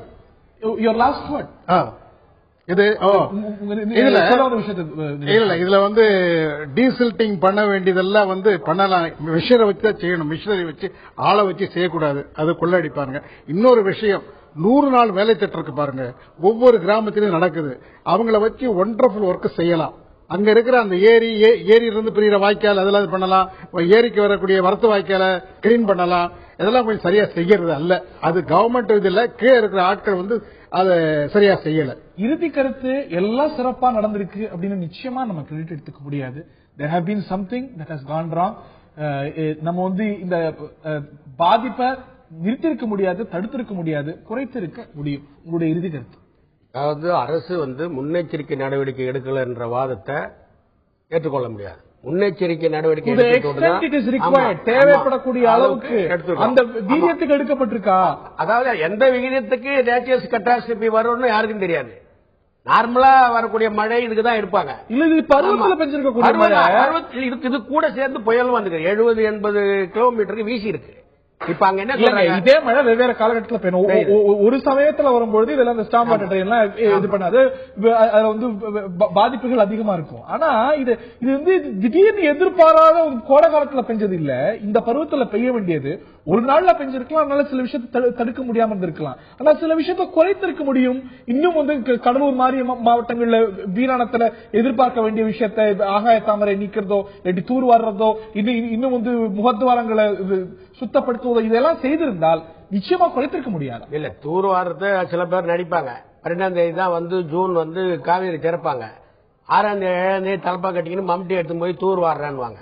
இது இதுல வந்து டீசில்டிங் பண்ண வேண்டியதெல்லாம் வந்து பண்ணலாம். மிஷினரி வச்சு தான் செய்யணும். மிஷினரி வச்சு ஆளை வச்சு செய்யக்கூடாது, அது கொள்ளடிப்பாருங்க. இன்னொரு விஷயம், 100 நாள் வேலை திட்டம் இருக்கு பாருங்க, ஒவ்வொரு கிராமத்திலும் நடக்குது. அவங்கள வச்சு ஒண்டர்ஃபுல் ஒர்க் செய்யலாம். அங்க இருக்கிற அந்த ஏரி இருந்து பிரிகிற வாய்க்கால் அதெல்லாம் பண்ணலாம். ஏரிக்கு வரக்கூடிய வரத்து வாய்க்கால கிளீன் பண்ணலாம். இதெல்லாம் கொஞ்சம் சரியா செய்யறது அல்ல. அது கவர்மெண்ட் இதுல கீழே இருக்கிற ஆட்கள் வந்து அதை சரியா செய்யல. இறுதி கருத்து எல்லாம் சிறப்பா நடந்திருக்கு அப்படின்னு நிச்சயமா நம்ம கிரெடிட் எடுத்துக்க முடியாது. there have been something that has gone wrong. நம்ம வந்து இந்த பாதிப்பை நிறுத்திருக்க முடியாது, தடுத்திருக்க முடியாது, குறைத்திருக்க முடியும். உங்களுடைய இறுதி கருத்து? அதாவது அரசு வந்து முன்னெச்சரிக்கை நடவடிக்கை எடுக்கல என்ற வாதத்தை ஏற்றுக்கொள்ள முடியாது. முன்னெச்சரிக்கை நடவடிக்கை தேவைப்படக்கூடிய அளவுக்கு அந்த விகிதத்துக்கு எடுக்கப்பட்டிருக்கா? அதாவது எந்த விகிதத்துக்கு நேச்சுரல் கேட்டாஸ்ட்ரோபி வரும்னு யாருக்கும் தெரியாது. நார்மலா வரக்கூடிய மழை இதுக்குதான் இருப்பாங்க. இல்ல இது பருவத்தில் பெஞ்சிருக்கக்கூடிய மழை இது கூட சேர்ந்து புயலும் வந்து 70-80 கிலோமீட்டருக்கு வீசி இருக்கு. இப்ப அங்க என்ன சொல்றாங்க, இதே மழை வெவ்வேறு காலகட்டத்தில் பெய்யும். ஒரு சமயத்துல வரும்போது இதெல்லாம் இந்த ஸ்டாம் வாட்டர் ட்ரெயின் எல்லாம் இது பண்ணாது, அதுல வந்து பாதிப்புகள் அதிகமா இருக்கும். ஆனா இது வந்து திடீர்னு எதிர்பாராத ஒரு கோடை காலத்துல பெஞ்சது இல்ல. இந்த பருவத்துல பெய்ய வேண்டியது ஒரு நாள்ல பெஞ்சிருக்கலாம். அதனால சில விஷயத்தை தடுக்க முடியாம இருந்திருக்கலாம். ஆனா சில விஷயத்தை குறைத்திருக்க முடியும். இன்னும் வந்து கடலூர் மாதிரி மாவட்டங்கள்ல வீராணத்துல எதிர்பார்க்க வேண்டிய விஷயத்தை ஆகாய தாமரை நீக்கிறதோ இல்லாட்டி தூர் வர்றதோ இன்னும் வந்து முகத்துவாரங்களை சுத்தப்படுத்துவதோ இதெல்லாம் செய்திருந்தால் நிச்சயமா குறைத்திருக்க முடியாது. இல்ல, தூர் வாரத்தை சில பேர் நடிப்பாங்க. 2ஆம் தேதி தான் வந்து ஜூன் வந்து காவேரி திறப்பாங்க. 6ஆம் தேதி 7ஆம் தேதி தலப்பா கட்டிக்கின்னு மம்டி எடுத்து போய் தூர் வாடுறான்னுவாங்க.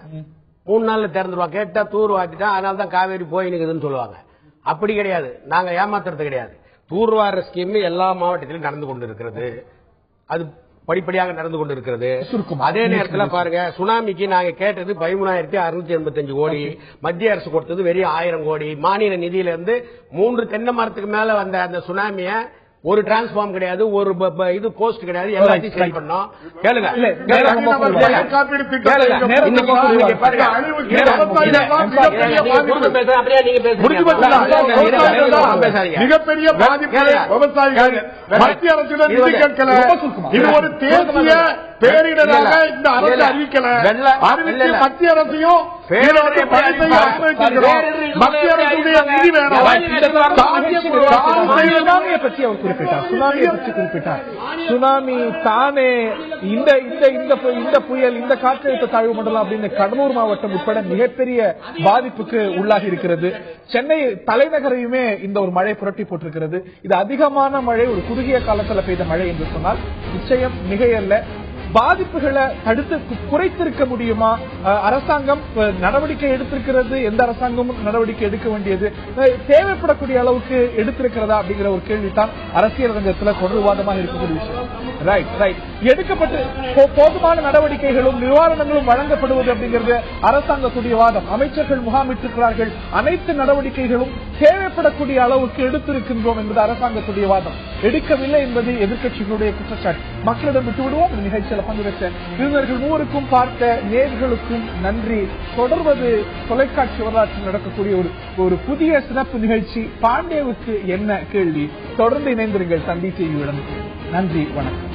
3 நாள்ல திறந்துருவாங்க. கேட்டா தூர் வாட்டிட்டா அதனால தான் காவேரி போய் நிக்குதுன்னு சொல்லுவாங்க. அப்படி கிடையாது, நாங்க ஏமாத்துறது கிடையாது. தூர் வார ஸ்கீம் எல்லா மாவட்டத்திலும் நடந்து கொண்டு இருக்கிறது. அது படிப்படியாக நடந்து கொண்டிருக்கிறது. அதே நேரத்தில் பாருங்க, சுனாமிக்கு நாங்க கேட்டது 13,685 கோடி, மத்திய அரசு கொடுத்தது வெறும் 1000 கோடி. மாநில நிதியிலிருந்து 3 தென்னை மரத்துக்கு மேல வந்த அந்த சுனாமிய ஒரு டிரான்ஸ்பார்ம் கிடையாது, ஒரு இது போஸ்ட் கிடையாது, எல்லாத்தையும் சரி பண்ணோம். கேளுங்க, மிகப்பெரிய பாதிப்பு விவசாயிகள் மத்திய அரசுடன் நிதி கேட்கல. இது ஒரு தேசிய பேரிடராக இந்த அரசு அறிவிக்கல. அறிவித்து மத்திய அரசையும் மத்திய அரசுடைய நிதி வேணும். சுனாமியை பற்றி அவர் குறிப்பிட்டார். சுனாமியை பற்றி குறிப்பிட்டார். சுனாமி தானே இந்த புயல், இந்த காற்றழுத்த தாழ்வு மண்டலம் அப்படின்னு கடலூர் மாவட்டம் உட்பட மிகப்பெரிய பாதிப்புக்கு உள்ளாகி இருக்கிறது. சென்னை தலைநகரையுமே இந்த ஒரு மழை புரட்டி போட்டிருக்கிறது. இது அதிகமான மழை, ஒரு குறுகிய காலத்தில் பெய்த மழை என்று சொன்னால் நிச்சயம் மிகையல்ல. பாதிப்புகளை தடுத்து குறைத்திருக்க முடியுமா? அரசாங்கம் நடவடிக்கை எடுத்திருக்கிறது. எந்த அரசாங்கமும் நடவடிக்கை எடுக்க வேண்டியது தேவைப்படக்கூடிய அளவுக்கு எடுத்திருக்கிறதா அப்படிங்கிற ஒரு கேள்விதான் அரசியல் ரங்கத்தில் தொடர் விவாதமாக இருக்கக்கூடிய விஷயம். ரைட் எடுக்கப்பட்டு போதுமான நடவடிக்கைகளும் நிவாரணங்களும் வழங்கப்படுவது அப்படிங்கிறது அரசாங்கத்துடைய வாதம். அமைச்சர்கள் முகாமிட்டிருக்கிறார்கள். அனைத்து நடவடிக்கைகளும் தேவைப்படக்கூடிய அளவுக்கு எடுத்திருக்கின்றோம் என்பது அரசாங்கத்துடைய வாதம். எடுக்கவில்லை என்பது எதிர்க்கட்சிகளுடைய குற்றச்சாட்டு. மக்களிடம் விட்டுவிடுவோம். இந்த நிகழ்ச்சியில் பங்குபெற்ற விருந்தினர்கள் மூவருக்கும், பார்த்த நேயர்களுக்கும் நன்றி. தொடர்வது தொலைக்காட்சி வரலாற்றில் நடக்கக்கூடிய ஒரு புதிய சிறப்பு நிகழ்ச்சி பாண்டேவுக்கு என்ன கேள்வி. தொடர்ந்து இணைந்திருங்கள் தந்தி டிவியுடன். நன்றி, வணக்கம்.